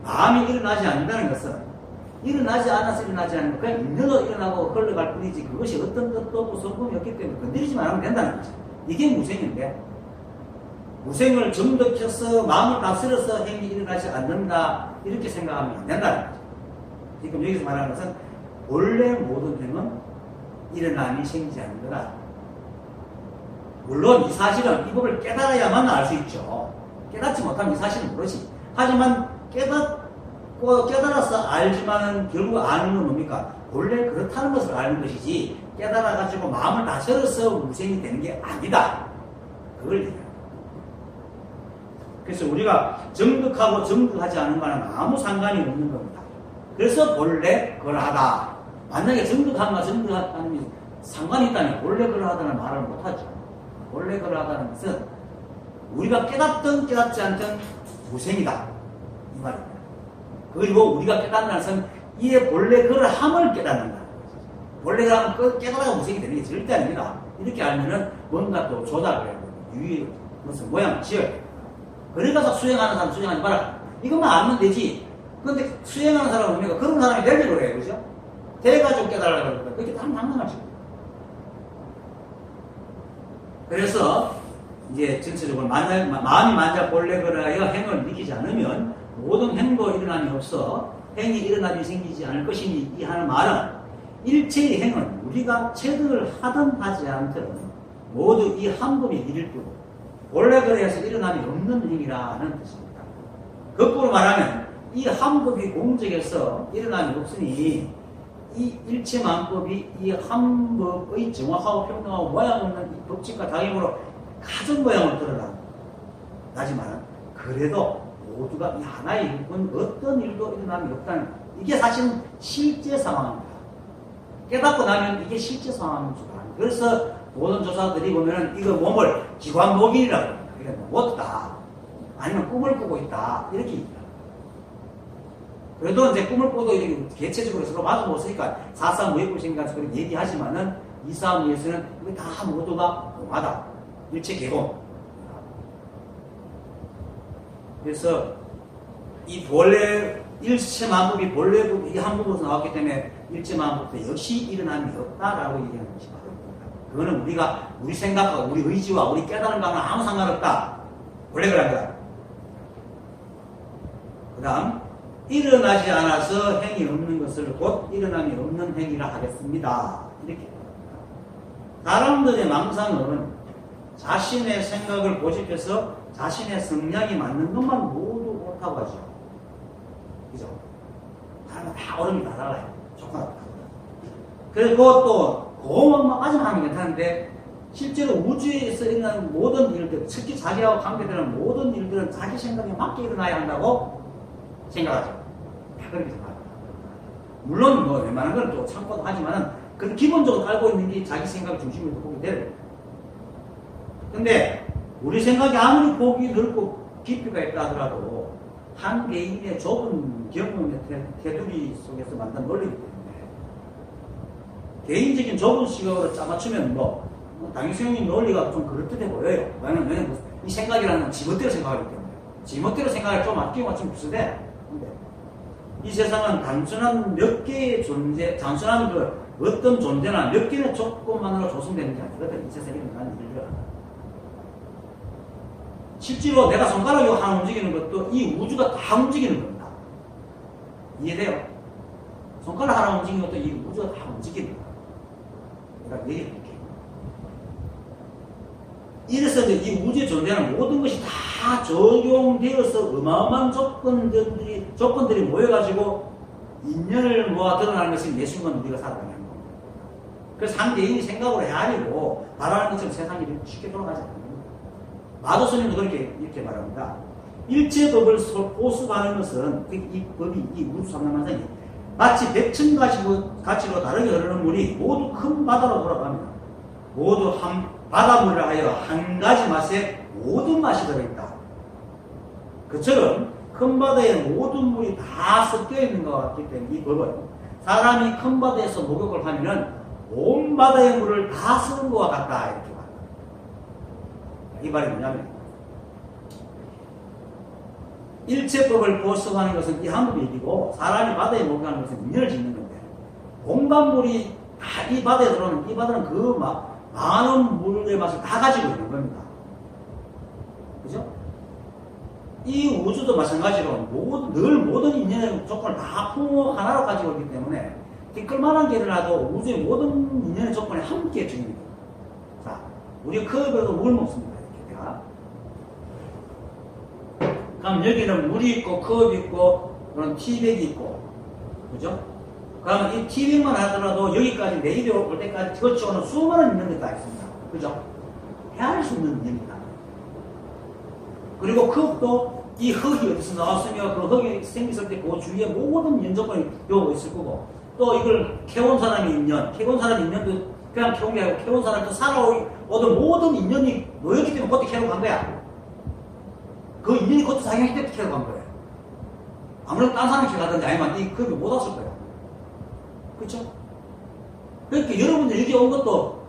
마음이 일어나지 않는다는 것은 일어나지 않아서 일어나지 않는 것, 그냥 있는도 일어나고 흘러갈 뿐이지 그것이 어떤 것도 없고 성품이 없기 때문에 건드리지만 하면 된다는 거죠. 이게 무생인데 무생을 정독해서 마음을 다스려서 행위 일어나지 않는다 이렇게 생각하면 안 된다는 거죠. 지금 여기서 말하는 것은 원래 모든 행은 일어남이 생기지 않는 거다. 물론 이 사실은 이 법을 깨달아야만 알 수 있죠. 깨닫지 못하면 이 사실은 모르지. 하지만 깨달아서 알지만은 결국 아는 건 뭡니까? 원래 그렇다는 것을 아는 것이지 깨달아가지고 마음을 다스려서 무생이 되는 게 아니다. 그걸 얘기합니다. 그래서 우리가 정득하고 정득하지 않은 거는 아무 상관이 없는 겁니다. 그래서 본래 그러하다. 만약에 정득한과 정득하다는 상관이 있다면 원래 그러하다는 말을 못하죠. 원래 그러하다는 것은 우리가 깨닫든 깨닫지 않든 무생이다 이 말입니다. 그리고 우리가 깨닫는 것은 이에 본래 그러함을 깨닫는다. 본래 그러함은 깨달아가 무생이 되는 게 절대 아닙니다. 이렇게 알면은 뭔가 또 조작을 해야 되고 유의 무슨 모양을 지어야 돼요. 그러니까 수행하는 사람 수행하지 마라. 이것만 알면 되지. 그런데 수행하는 사람은 뭡니까? 그런 사람이 되려고 해요. 그죠? 돼가지고 깨달으려고 그러니까 그게 다 당연하죠. 그래서 이제 전체적으로 마음이 만자 본래 그러하여 행을 느끼지 않으면 모든 행도 일어남이 없어 행이 일어남이 생기지 않을 것이니 이 하는 말은 일체의 행은 우리가 체득을 하든 하지 않든 모두 이 한 법이 일일 뿐 본래 그러해서 일어남이 없는 행위라는 뜻입니다. 거꾸로 말하면 이 한 법이 공적에서 일어남이 없으니 이 일체만법이 이 한 법의 정확하고 평등하고 모양 없는 이 법칙과 다임으로 가진 모양을 드러나. 하지만 그래도 모두가 이 하나의 일뿐 어떤 일도 일어남이 없다는 이게 사실은 실제 상황입니다. 깨닫고 나면 이게 실제 상황입니다. 그래서 모든 조사들이 보면은 이거 몸을 기관목일이라고 합니다. 이게 못다 아니면 꿈을 꾸고 있다 이렇게 얘기합니다. 그래도 이제 꿈을 꿔도 개체적으로 서로 마주 못 쓰니까 사사무예불생이라서 그렇게 얘기하지만은 이사무예에서는 이게 다 모두가 공하다. 일체 개공. 그래서 이 본래 일체 만법이 본래 이 한 부분에서 나왔기 때문에 일체 만법도 역시 일어남이 없다라고 얘기하는 것이 바로 입니다. 그거는 우리 생각과 우리 의지와 우리 깨달은 거는 아무 상관없다. 원래 그런 거다. 그 다음 일어나지 않아서 행이 없는 것을 곧 일어남이 없는 행위라 하겠습니다. 이렇게 사람들의 망상은 자신의 생각을 고집해서 자신의 성향이 맞는 것만 모두 옳다고 하죠. 그죠? 사람은 다 얼음이 다 달라요. 조건 다 달라요. 그리고 또 그것만까지만 하면 괜찮은데 실제로 우주에서 일어나는 모든 일들, 특히 자기하고 관계되는 모든 일들은 자기 생각에 맞게 일어나야 한다고 생각하죠. 다 그렇게 생각합니다. 물론 뭐 웬만한 건 또 참고도 하지만은 그 기본적으로 알고 있는 게 자기 생각 중심으로 보게 돼요. 근데 우리 생각이 아무리 폭이 넓고 깊이가 있다 하더라도 한 개인의 좁은 경험의 테두리 속에서 만든 논리이기 때문에 개인적인 좁은 시각으로 짜맞추면 당위수용인 논리가 좀 그럴듯해 보여요. 왜냐면 이 생각이라는 건 지멋대로 생각하기 때문에 지멋대로 생각을 좀 아끼고 좀 비슷해. 근데 이 세상은 단순한 몇 개의 단순한 어떤 존재나 몇 개의 조건만으로 조성되는 게 아니거든. 이 세상에 일어나는 일들은. 실제로 내가 손가락이 하나 움직이는 것도 이 우주가 다 움직이는 겁니다. 이해돼요? 손가락 하나 움직이는 것도 이 우주가 다 움직이는 거예요. 내가 얘기해 볼게요. 이래서 이 우주에 존재하는 모든 것이 다 적용되어서 어마어마한 조건들이 모여가지고 인연을 모아 드러나는 것이 매 순간 우리가 살아가는 겁니다. 그래서 한 개인이 생각으로 헤아리고 바라는 것처럼 세상이 쉽게 돌아가지 않는 겁니다. 마도스님도 이렇게 말합니다. 일체법을 보수하는 것은 이 법이 이 우주 상담만상이 마치 백천 가지로 다르게 흐르는 물이 모두 큰 바다로 돌아갑니다. 모두 한 바닷물을 하여 한 가지 맛에 모든 맛이 들어있다. 그처럼 큰 바다에 모든 물이 다 섞여 있는 것 같기 때문에 이 법은 사람이 큰 바다에서 목욕을 하면은 온 바다의 물을 다 쓰는 것과 같다. 이렇게 말합니다. 이 말이 뭐냐면 일체법을 보수하는 것은 이 한 법이고 사람이 바다에 목욕하는 것은 인연을 짓는 건데 온갖 물이 다 이 바다에 들어오는 이 바다는 그 많은 물의 맛을 다 가지고 있는 겁니다. 그죠? 이 우주도 마찬가지로 늘 모든 인연의 조건을 다 풍호 하나로 가지고 있기 때문에 티끌만한 개를 놔도 우주의 모든 인연의 조건이 함께 적용됩니다. 자, 우리 컵에도 물 먹습니다. 이렇게 내가. 그럼 여기는 물이 있고 컵이 있고 그런 티백이 있고 그죠? 그러면 이 티백만 하더라도 여기까지 내일이 올 때까지 거쳐오는 수많은 인연들이 다 있습니다. 그죠? 헤아릴 수 있는 인연이다. 그리고 컵도 이 흙이 어디서 나왔으며 그 흙이 생겼을 때 그 주위에 모든 인연 조건이 여기 있을 거고 또 이걸 캐온 사람이 인연도 그냥 캐온 게 아니고 캐온 사람도 살아오던 모든 인연이 놓였기 때문에 그것도 캐러 간 거야. 그 인연이 그것도 자기가 때부터 캐러 간 거야. 아무래도 딴 사람이 캐가든지 아니면 이 급이 못 왔을 거야. 그렇죠? 그러니까 여러분들 여기 온 것도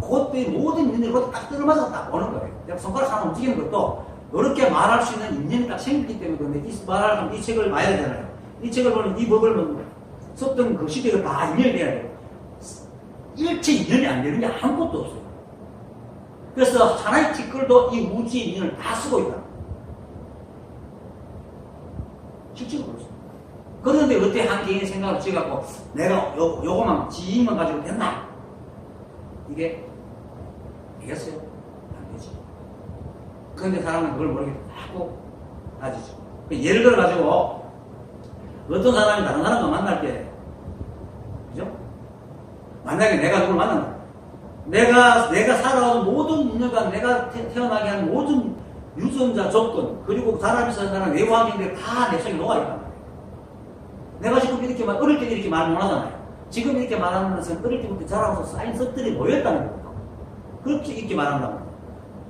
그것들이 모든 인연이 그것도 딱 들어맞아서 딱 오는 거예요. 내가 손가락 하나 움직이는 것도 이렇게 말할 수 있는 인연이 딱 생기기 때문에 그런데 이 말하면 이 책을 봐야 되잖아요. 이 책을 보면 이 법을 썼던 그 시대가 다 인연이 돼야 돼요. 일체 인연이 안 되는 게 아무것도 없어요. 그래서 하나의 티끌도 이 우주의 인연을 다 쓰고 있다. 실제로 그렇습니다. 그런데 어떻게 한 개인의 생각을 지어갖고 내가 요거만 지인만 가지고 됐나? 이게 되겠어요? 안 되지. 그런데 사람은 그걸 모르게 하고 가지죠. 예를 들어가지고 어떤 사람이 다른 사람과 만날 때 그죠? 만약에 내가 누굴 만난다. 내가 살아온 모든 인연과 내가 태어나게 한 모든 유전자 조건 그리고 사람이 사는 외부 환경들이 다 내 속에 녹아있단 말이에요. 내가 지금 이렇게 어릴 때 이렇게 말 못하잖아요. 지금 이렇게 말하는 것은 어릴 때부터 자라면서 쌓인 썩들이 모였다는 거예요. 그렇게 이렇게 말한다면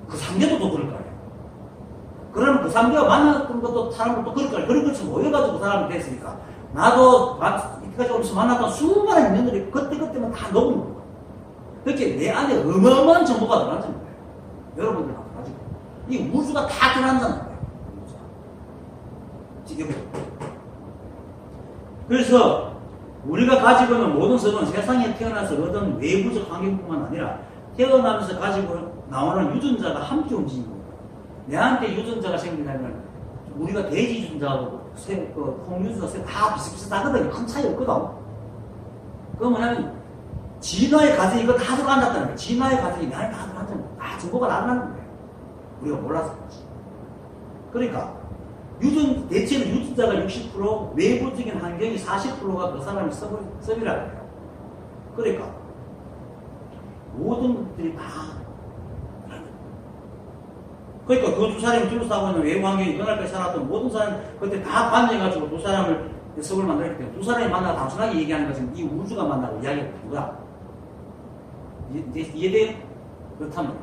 그 상대도 또 그럴 거예요. 그러면 그 상대가 만났던 것도 사람도 또 그럴 거예요. 그런 것처럼 모여가지고 그 사람이 됐으니까 나도 이때까지 오면서 만났던 수많은 인연들이 그때그때만 다 녹은 거예요. 그렇게 내 안에 어마어마한 정보가 들어간다는 거예요. 여러분들 가지고 이 우주가 다 드러난다는 거예요. 지금 그래서 우리가 가지고 있는 모든 성은 세상에 태어나서 얻은 외부적 환경뿐만 아니라 태어나면서 가지고 나오는 유전자가 함께 움직이는 거예요. 내한테 유전자가 생기려면 우리가 돼지 유전자하고 콩 유전자 다 비슷비슷하거든요. 큰 차이 없거든. 그건 뭐냐면 진화의 과정이 이거 다 들어간다는 거예요. 진화의 과정이 내 안에 다 들어간다는 거예요. 다 정보가 나간다는 거예요. 우리가 몰라서 그렇지. 그러니까 대체는 유전자가 60% 외부적인 환경이 40%가 그 사람의 섭이라는 거예요. 그러니까 모든 것들이 다 그러니까 그 두 사람이 둘러싸고 있는 외부 환경이 그날까지 살았던 모든 사람 그때 다 관여해가지고 두 사람을 섭을 만들었기 때문에 두 사람이 만나고 단순하게 얘기하는 것은 이 우주가 만나고 이야기가 누구야? 이해돼요? 그렇다면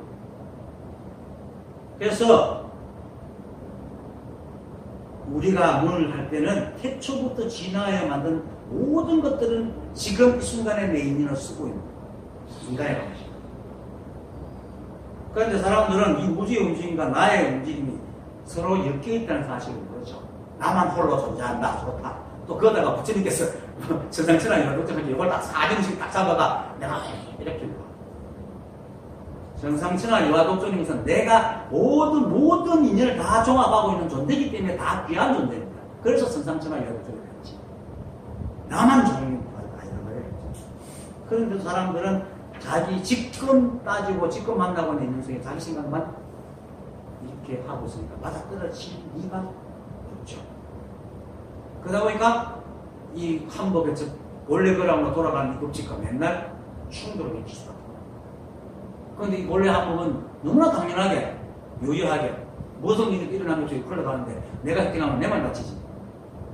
그래서 우리가 문을 할 때는 태초부터 진화하여 만든 모든 것들은 지금 이 순간에 내 인연을 쓰고 있는 순간에 가보시죠. 그런데 사람들은 이 우주의 움직임과 나의 움직임이 서로 엮여 있다는 사실을 모르죠. 나만 홀로 존재한다. 좋다. 또 그러다가 부처님께서 천상천하 이런 것들은 이걸 딱 4정씩 딱 잡아가 내가 이렇게 정상천하 유아독존인 것은 내가 모든 인연을 다 종합하고 있는 존재이기 때문에 다 귀한 존재입니다. 그래서 정상천하 유아독존이 되었지. 나만 종류가 아니란 말이에요. 그런데 사람들은 자기 직권 따지고 직권 만나고 있는 인생에 자기 생각만 이렇게 하고 있으니까 맞아떨어질 리가 없죠. 그러다 보니까 이 한법의 즉 원래 거랑으로 돌아가는 이 법칙과 맨날 충돌을 일으킬 수밖에 없어요. 그런데 이 원래 한법은 너무나 당연하게 유효하게 무슨 일이 일어나면 저기 흘러가는데 내가 획득하면 내만 다치지.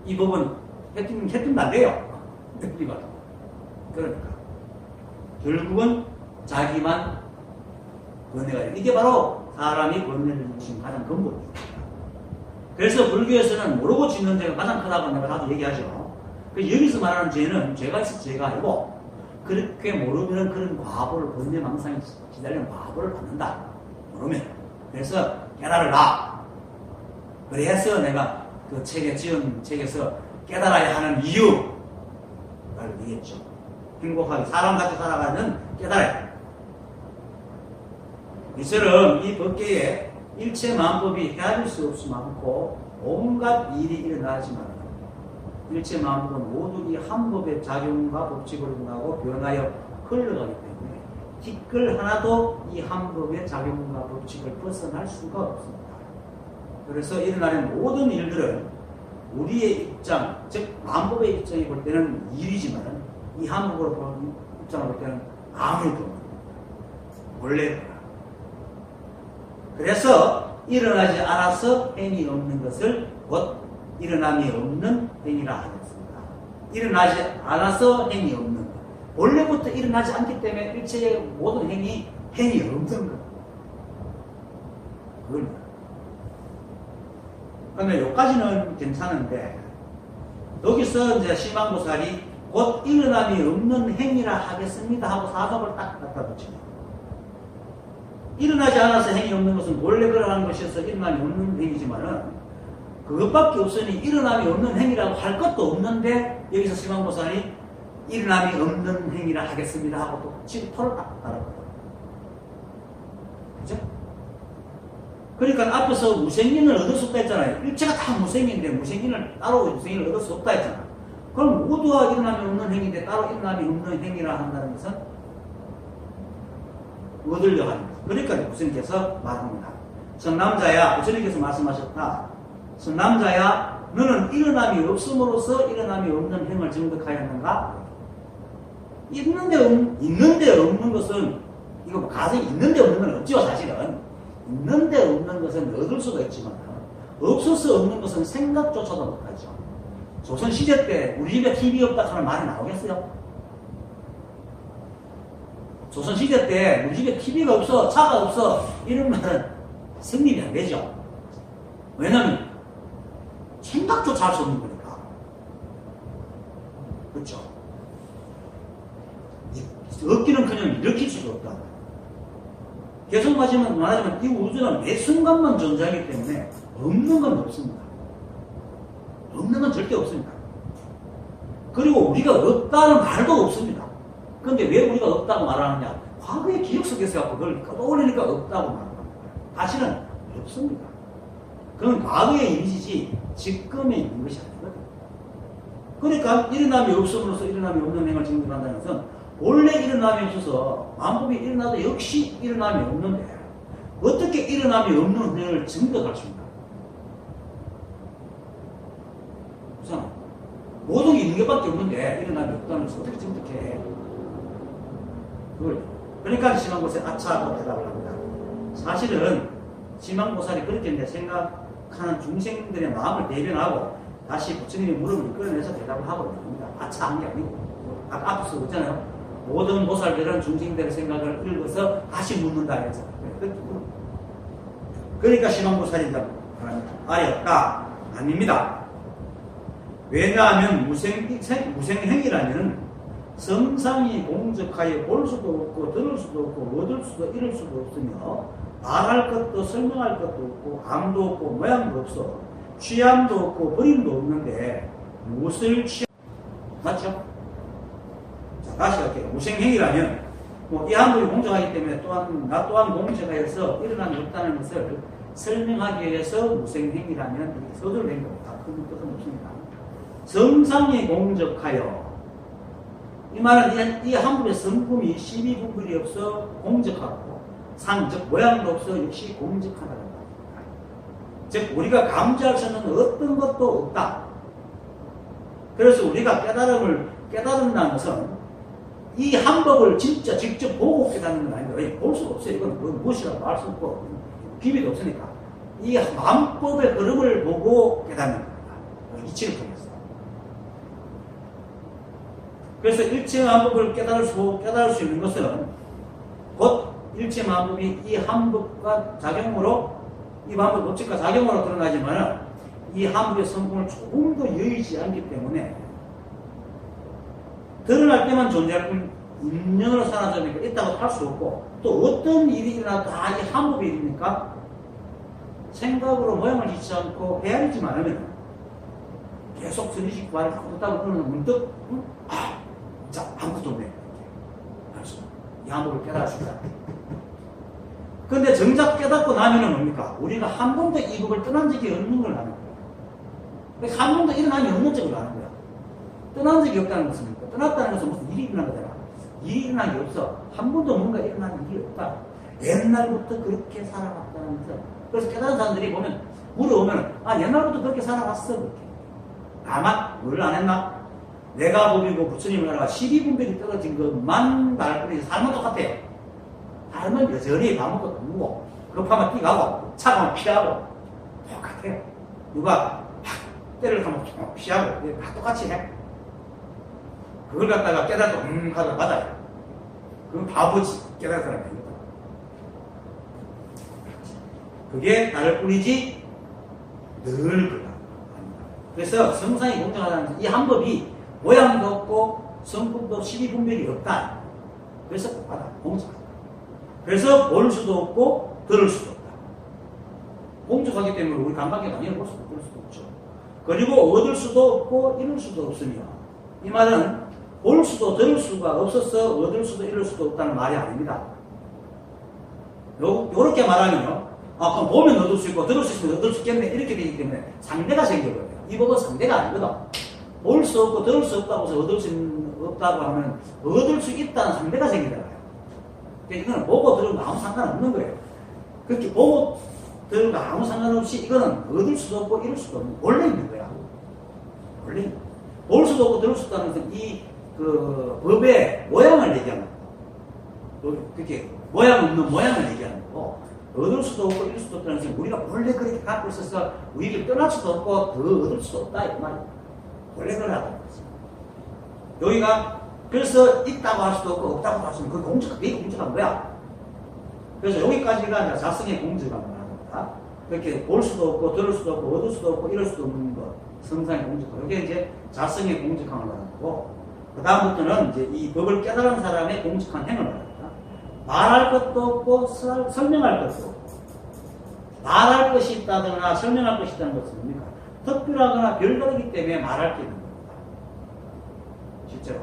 이 법은 획득도 안 돼요. 획득이 그러니까 결국은 자기만 번뇌가 돼요. 이게 바로 사람이 번뇌를 일으키는 가장 근본입니다. 그래서 불교에서는 모르고 짓는 죄가 가장 크다고 내가 다들 얘기하죠. 여기서 말하는 죄는 죄가 있어 죄가 아니고 그렇게 모르면 그런 과보를 번뇌망상에 기다리는 과보를 받는다. 모르면. 그래서 깨달으라. 그래서 내가 그 책에 지은 책에서 깨달아야 하는 이유를 얘기했죠. 행복하게 사람같이 살아가는 깨달아야. 이처럼 이 법계에 일체 만법이 헤아릴 수 없이 많고 온갖 일이 일어나지만 일체 만법은 모두 이 한 법의 작용과 법칙으로 인하고 변하여 흘러가기 때문에 티끌 하나도 이 한 법의 작용과 법칙을 벗어날 수가 없습니다. 그래서 일어나는 모든 일들은 우리의 입장, 즉 만법의 입장이 볼 때는 일이지만 이 한 법으로 보는 입장으로 볼 때는 아무것도 원래 그래서 일어나지 않아서 행위 없는 것을 곧 일어남이 없는 행위라 하겠습니다. 일어나지 않아서 행위 없는 것. 원래부터 일어나지 않기 때문에 일체의 모든 행위 없는 것. 그겁니다. 그러면 여기까지는 괜찮은데 여기서 이제 심한보살이 곧 일어남이 없는 행위라 하겠습니다 하고 사섭을 딱 갖다 붙입니다. 일어나지 않아서 행위 없는 것은 원래 그러는 것이어서 일어남이 없는 행위지만은 그것밖에 없으니 일어남이 없는 행위라고 할 것도 없는데 여기서 심한보살이 일어남이 없는 행위라 하겠습니다 하고 또 칠토를 딱 달았거든요. 그죠? 그러니까 앞에서 무생인을 얻을 수 없다 했잖아요. 일체가 다 무생인데 무생인을 따로 무생인을 얻을 수 없다 했잖아요. 그럼 모두가 일어남이 없는 행위인데 따로 일어남이 없는 행위라 한다는 것은 얻으려고 하는 거죠. 그러니까 부처님께서 말합니다. 성남자야, 부처님께서 말씀하셨다. 성남자야, 너는 일어남이 없음으로써 일어남이 없는 행을 증득하였는가? 있는데 없는 것은, 이거 뭐 가정이 있는데 없는 건 없지요, 사실은. 있는데 없는 것은 얻을 수가 있지만, 없어서 없는 것은 생각조차도 못하죠. 조선시대 때 우리 집에 TV 없다 하는 말이 나오겠어요? 조선시대 때 우리 집에 TV가 없어, 차가 없어, 이런 말은 성립이 안 되죠. 왜냐면 생각조차 할 수 없는 거니까. 그렇죠? 없기는 그냥 일으킬 수도 없다. 계속 말하지만 이 우주는 매 순간만 존재하기 때문에 없는 건 없습니다. 없는 건 절대 없습니다. 그리고 우리가 없다는 말도 없습니다. 그런데 왜 우리가 없다고 말하느냐? 과거의 기억 속에서 그걸 떠올리니까 없다고 말하는 겁니다. 사실은 없습니다. 그건 과거의 이미지지 지금에 있는 것이 아니거든요. 그러니까 일어남이 없음으로써 일어남이 없는 행을 증득한다는 것은 원래 일어남이 없어서 만법이 일어나도 역시 일어남이 없는데 어떻게 일어남이 없는 행을 증득할 수 있나? 그렇잖아. 모든 게 있는 것밖에 없는데 일어남이 없다는 것을 어떻게 증득해? 그러니까 심한보살이 아차하고 대답을 합니다. 사실은 심한보살이 그렇게 이제 생각하는 중생들의 마음을 대변하고 다시 부처님의 무릎을 이끌어내서 대답을 하고 있습니다. 아차한 게 아니고 아까 앞에서 그랬잖아요. 모든 보살들은 중생들의 생각을 읽어서 다시 묻는다 해서 그러니까 심한보살이 아였다. 아닙니다. 왜냐하면 무생행이라면 성상이 공적하여 볼 수도 없고 들을 수도 없고 얻을 수도 잃을 수도 없으며 말할 것도 설명할 것도 없고 암도 없고 모양도 없어 취함도 없고 버림도 없는데 무엇을 취함 맞죠? 자, 다시 할게요. 무생행이라면 뭐 이 항목이 공정하기 때문에 또한 나 또한 공정하여서 일어난 없다는 것을 설명하기 위해서 무생행위라면 서술 행위 없다. 그런 뜻은 없습니다. 정상이 공적하여 이 말은 이 항목의 성품이 12분별이 없어 공적하고 상적 모양도 없어 역시 공적하다는 말입니다. 즉 우리가 감지할 수 있는 어떤 것도 없다. 그래서 우리가 깨달은다는 것은 이 한법을 진짜 직접 보고 깨닫는 건 아닌데 볼 수가 없어요. 이건 무엇이라고 할 수 없고 비밀이 없으니까 이 만법의 흐름을 보고 깨닫는 겁니다. 이치를 통해서. 그래서 일체 만법을 깨달을 수 있는 것은 곧 일체 만법이 이 한법과 작용으로 이 만법 법칙과 작용으로 드러나지만 이 한법의 성품을 조금도 여의지 않기 때문에 드러날 때만 존재할 뿐 인연으로 사라져니까 있다고 할 수 없고 또 어떤 일이 일어나도 다 이 한법의 일이니까 생각으로 모양을 짓지 않고 헤아리지만 않으면 계속 선지식 말을 하고 있다고 그러면 문득 자 아무것도 없네 알았어 이 한법을 깨달을 수 있다. 그런데 정작 깨닫고 나면은 뭡니까? 우리가 한 번도 이 법을 떠난 적이 없는 걸 아는 거야. 한 번도 일어남이 없는 적을 아는 거야. 떠난 적이 없다는 것은 뭡니까? 떠났다는 것은 무슨 일이 일어난 거잖아. 일이 일어난 게 없어. 한 번도 뭔가 일어난 일이 없다. 옛날부터 그렇게 살아왔다는 거죠. 그래서 깨달은 사람들이 보면 물어보면 옛날부터 그렇게 살아왔어. 그렇게. 다만 뭘 안 했나? 내가 법이고 부처님 나라가 12분별이 떨어진 것만 다를 뿐이지 삶은 똑같아요. 삶은 여전히 밥 먹고 누우고 급하면 뛰가고 차가면 피하고 똑같아요. 누가 때를 하면 피하고 다 똑같이 해. 그걸 갖다가 깨달고 하다 받아요. 그건 바보지. 깨달은 사람이 아닙니다. 그게 다를 뿐이지 늘 그렇다. 그래서 성상이 공정하다는 이 한 법이 모양도 없고 성품도 12분별이 없다. 그래서 복하다. 공정하다. 그래서 볼 수도 없고 들을 수도 없다. 공정하기 때문에 우리 감각에 당연히 볼 수도 들을 수도 없죠. 그리고 얻을 수도 없고 잃을 수도 없으며 이 말은 볼 수도 들을 수가 없어서 얻을 수도 잃을 수도 없다는 말이 아닙니다. 요렇게 말하면요. 그럼 보면 얻을 수 있고 들을 수 있으면 얻을 수 있겠네. 이렇게 되기 때문에 상대가 생겨버려요. 이 법은 상대가 아니거든. 볼 수 없고 들을 수 없다고 해서 얻을 수 없다고 하면 얻을 수 있다는 상대가 생기잖아요. 그러니까 이거는 보고 들은 거 아무 상관없는 거예요. 그렇게 보고 들은 거 아무 상관없이 이거는 얻을 수도 없고 잃을 수도 없는 원래 있는 거야. 원래 볼 수도 없고 들을 수도 없다는 것은 이 법의 모양을 얘기하는 거고 그렇게 모양 없는 모양을 얘기하는 거고 얻을 수도 없고 잃을 수도 없다는 것은 우리가 원래 그렇게 갖고 있어서 우리를 떠날 수도 없고 더 얻을 수도 없다 이 말이에요. 원래 그러라는 거지. 여기가 그래서 있다고 할 수도 없고 없다고 할 수도 없고 그게 공적한 거야. 그래서 여기까지가 이제 자성의 공적을 말하는 겁니다. 그렇게 볼 수도 없고 들을 수도 없고 얻을 수도 없고 잃을 수도 없는 것 성상의 공적함. 이게 이제 자성의 공적함을 말하는 거고 그 다음부터는 이제 이 법을 깨달은 사람의 공적한 행을 말합니다. 말할 것도 없고 설명할 것도 없고 말할 것이 있다거나 설명할 것이 있다는 것은 뭡니까? 특별하거나 별다르기 때문에 말할 게 있는 겁니다. 실제로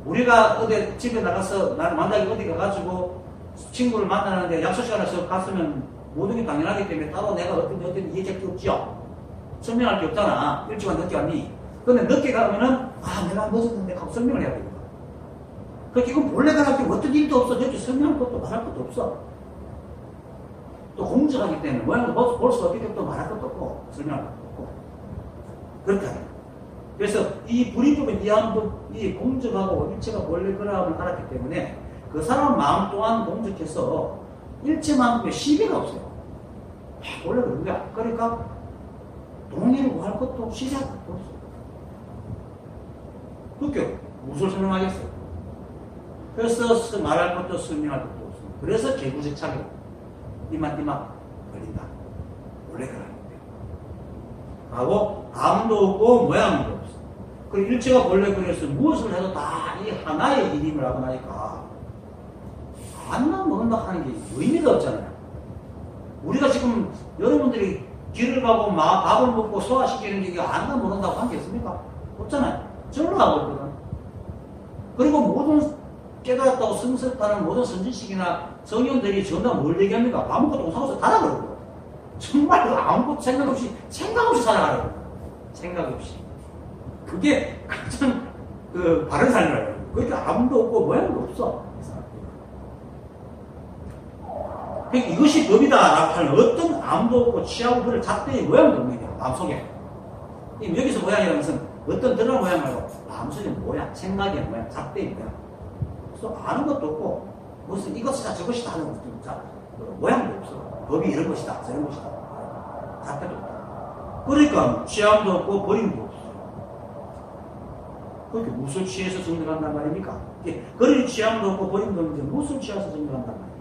우리가 어디 집에 나가서 만약에 어디 가가지고 친구를 만나는데 약속 시간에 갔으면 모든 게 당연하기 때문에 따로 내가 어떤 얘기할 게 없지요. 설명할 게 없잖아. 일찍 왔니 늦게 왔니? 근데 늦게 가면은 내가 늦었는데 하고 설명을 해야 됩니다. 그렇게 이건 본래 가라고 어떤 일도 없어. 여기 설명할 것도 말할 것도 없어. 또 공적하기 때문에 모양도 볼 수 없기 때문에 또 말할 것도 없고 설명할 것도 없고 그렇다. 그래서 이 불이법은 이 공적하고 일체가 원래 그러함을 알았기 때문에 그 사람 마음 또한 공적해서 일체만큼의 시비가 없어요. 원래 그런 거야. 그러니까 동의를 구할 것도 시비할 것도 없어. 그렇게 무엇을 설명하겠어요? 그래서 말할 것도 설명할 것도 없습니다. 그래서 개구적 차별. 이만 걸린다. 원래 그러는 거예요. 하고 아무도 없고 모양도 없어. 그리고 일체가 원래 그래서 무엇을 해도 다 이 하나의 일임을 하고 나니까 안나 먹는다 하는 게 의미가 없잖아요. 우리가 지금 여러분들이 길을 가고 밥을 먹고 소화시키는 게 안나 먹는다고 한 게 있습니까? 없잖아요. 절로 하고 있거든. 그리고 모든 깨달았다고 성스럽다는 모든 선지식이나 성경들이 전부 뭘 얘기합니까? 밥 먹고 똥 싸고서 가라 그러고. 정말 아무것도 생각 없이 살아가라고. 생각 없이. 그게 가장 바른 삶이라고. 그러니까 아무도 없고 모양도 없어. 그러니까 이것이 법이다라고 하는 어떤 아무도 없고 취하고 그럴 잣대의 모양도 없는 거예요. 마음속에. 여기서 모양이라는 것은 어떤 드러난 모양 말고 마음속의 모양, 생각의 모양, 잣대의 모양. 그래서 아는 것도 없고 무슨 이것이다 저것이다 하는 것도 없다. 모양도 없어. 법이 이런 것이다 저런 것이다. 잣대도 없다. 그러니까 취함도 없고 버림도 없어. 그렇게 무엇을 취해서 정득한단 말입니까? 그런 취함도 없고 버림도 없는데 무엇을 취해서 정득한단 말입니까?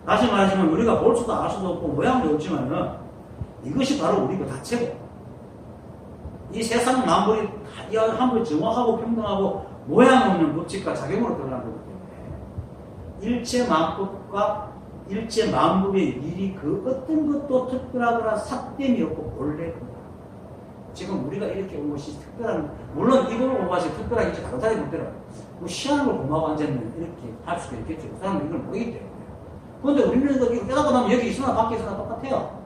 다시 말하지만 우리가 볼 수도 알 수도 없고 모양도 없지만은 이것이 바로 우리 그 자체고 이 세상 만물이 한번 정확하고 평등하고 모양 없는 법칙과 작용으로 드러난 거기 때문에 일체 만법과 일체 만법의 일이 그 어떤 것도 특별하거나 삭됨이 없고 본래 지금 우리가 이렇게 온 것이 특별한 물론 이걸 온 것이 특별하게 다른 사람이 못 들어 뭐 시한을 공부하고 앉으면 이렇게 할 수도 있겠죠. 그 사람은 이걸 모르기 때문에 그런데 우리는 이거 깨닫고 나면 여기 있으나 밖에 있으나 똑같아요.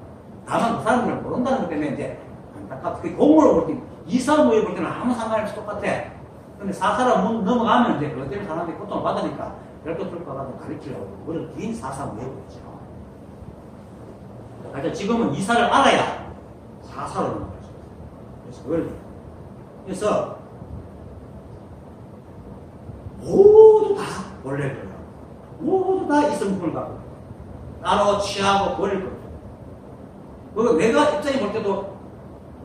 다만 그 사람들을 모른다는 것 때문에 이제 안타깝다. 그 공무를 볼 때, 이사 모여 볼 때는 아무 상관이 없이 똑같아. 근데 사사람 넘어가면 이제 그것 때문에 사람들이 고통을 받으니까 별도 들어가서 가르치려고 그런 긴 사사 모여 보죠. 그러니까 지금은 이사를 알아야 사사로 넘어가죠. 그래서 그걸 그래서 모두 다 원래 거예요. 모두 다 이 성품을 갖고 따로 취하고 버릴 거예요. 그리고 내가 입장에 볼 때도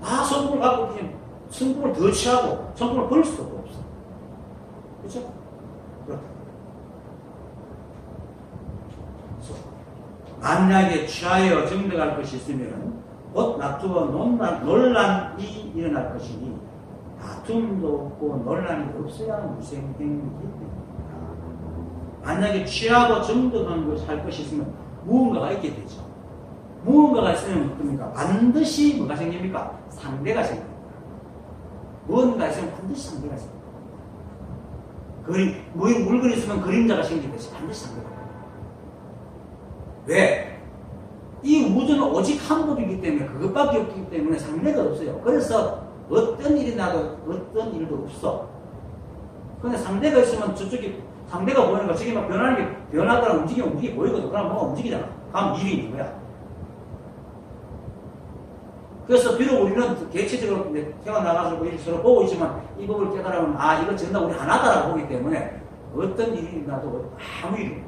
다 성품을 갖고 있으면 성품을 더 취하고 성품을 버릴 수도 없어. 그렇죠? 그렇다. 그래서 만약에 취하여 정득할 것이 있으면 곧 다투어 논란이 일어날 것이니 다툼도 없고 논란이 없어야 무생행이기 때문이다. 만약에 취하고 정득한 것을 할 것이 있으면 무언가가 있게 되죠. 무언가가 있으면 어떻습니까? 반드시 뭐가 생깁니까? 상대가 생깁니다. 무언가가 있으면 반드시 상대가 생깁니다. 물건이 있으면 그림자가 생기듯이 반드시 상대가 생깁니다. 왜? 이 우주는 오직 한 법이기 때문에 그것밖에 없기 때문에 상대가 없어요. 그래서 어떤 일이 나도 어떤 일도 없어. 근데 상대가 있으면 저쪽이 상대가 보이는 거 저기 막 변하는 게 변하거나 움직이면 움직이 보이거든. 그럼 뭐가 움직이잖아. 그럼 일이 있는 거야. 그래서 비록 우리는 개체적으로 태어나가지고 서로 보고 있지만 이 법을 깨달으면 이거 전부 우리 하나다라고 보기 때문에 어떤 일이 나도 아무 일이 없는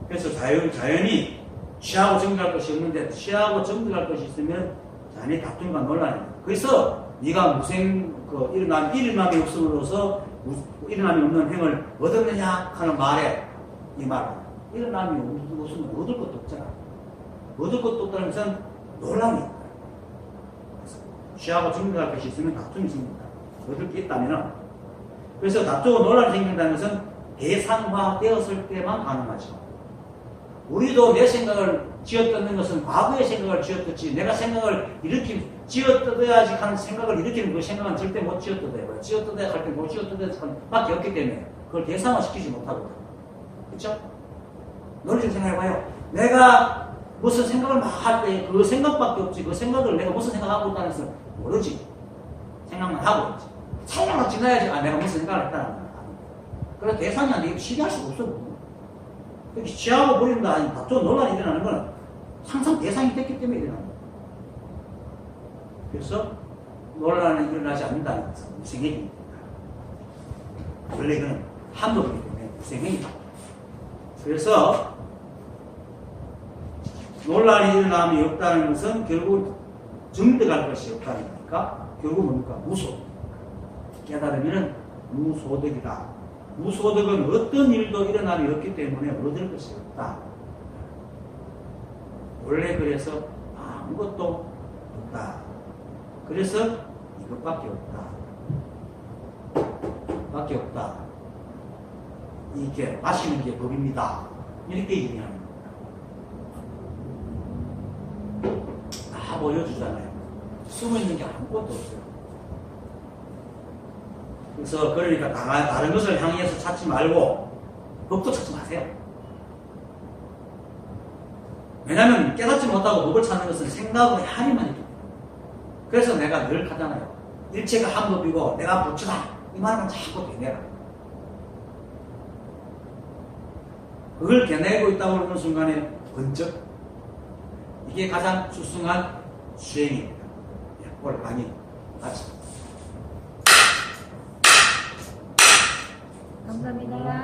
그래서 자연히 취하고 정득할 것이 없는데 취하고 정득할 것이 있으면 자연히 다툼과 논란입니다. 그래서 네가 일어남이 없음으로써 일어남이 없는 행을 얻었느냐 하는 말에 이 말 일어남이 없으면 얻을 것도 없잖아. 얻을 것도 없다는 것은 논란이 있다. 취하고 정득할 것이 있으면 다툼이 생긴다. 얻을 게 있다면 그래서 다투고 논란이 생긴다는 것은 대상화되었을 때만 가능하죠. 우리도 내 생각을 쥐어뜯는 것은 과거의 생각을 쥐어뜯지 내가 생각을 쥐어뜯어야지 하는 생각을 일으키는 그 생각은 절대 못 쥐어뜯어요. 쥐어뜯어야 할 때 못 쥐어뜯어야 할 밖에 없기 때문에 그걸 대상화시키지 못하거든요. 그렇죠? 논리적으로 생각해봐요. 내가 무슨 생각을 막 할 때 그 생각밖에 없지 그 생각을 내가 무슨 생각하고 있다는 것을 모르지. 생각만 하고 있지. 생각만 지나야지 내가 무슨 생각을 했다는 거야. 그래서 대상이 안 되게 시비할 수가 없어. 그렇게 취하고 버린다 아니 다투어 논란이 일어나는 건 항상 대상이 됐기 때문에 일어나는 거예요. 그래서 논란이 일어나지 않는다는 것은 무생행입니다. 원래 이거는 한법이기 때문에 무생행이다. 그래서 논란이 일어남이 없다는 것은 결국 정득할 것이 없다는 거니까 결국 뭡니까? 무소득. 깨달으면 무소득이다. 무소득은 어떤 일도 일어남이 없기 때문에 얻을 것이 없다. 원래 그래서 아무것도 없다. 그래서 이것밖에 없다. 밖에 없다. 이게 마시는 게 법입니다. 이렇게 얘기하는 겁니다. 다 보여주잖아요. 숨어있는 게 아무것도 없어요. 그래서 그러니까 다른 것을 향해서 찾지 말고 법도 찾지 마세요. 왜냐하면 깨닫지 못하고 법을 찾는 것은 생각으로 한이만 있기 때문에. 그래서 내가 늘 하잖아요. 일체가 한 법이고 내가 부처다. 이 말은 자꾸 되뇌라. 그걸 겨내고 있다고 하는 순간에 번쩍 이게 가장 수승한 수행입니다. 오늘 강의 마칩니다. 감사합니다.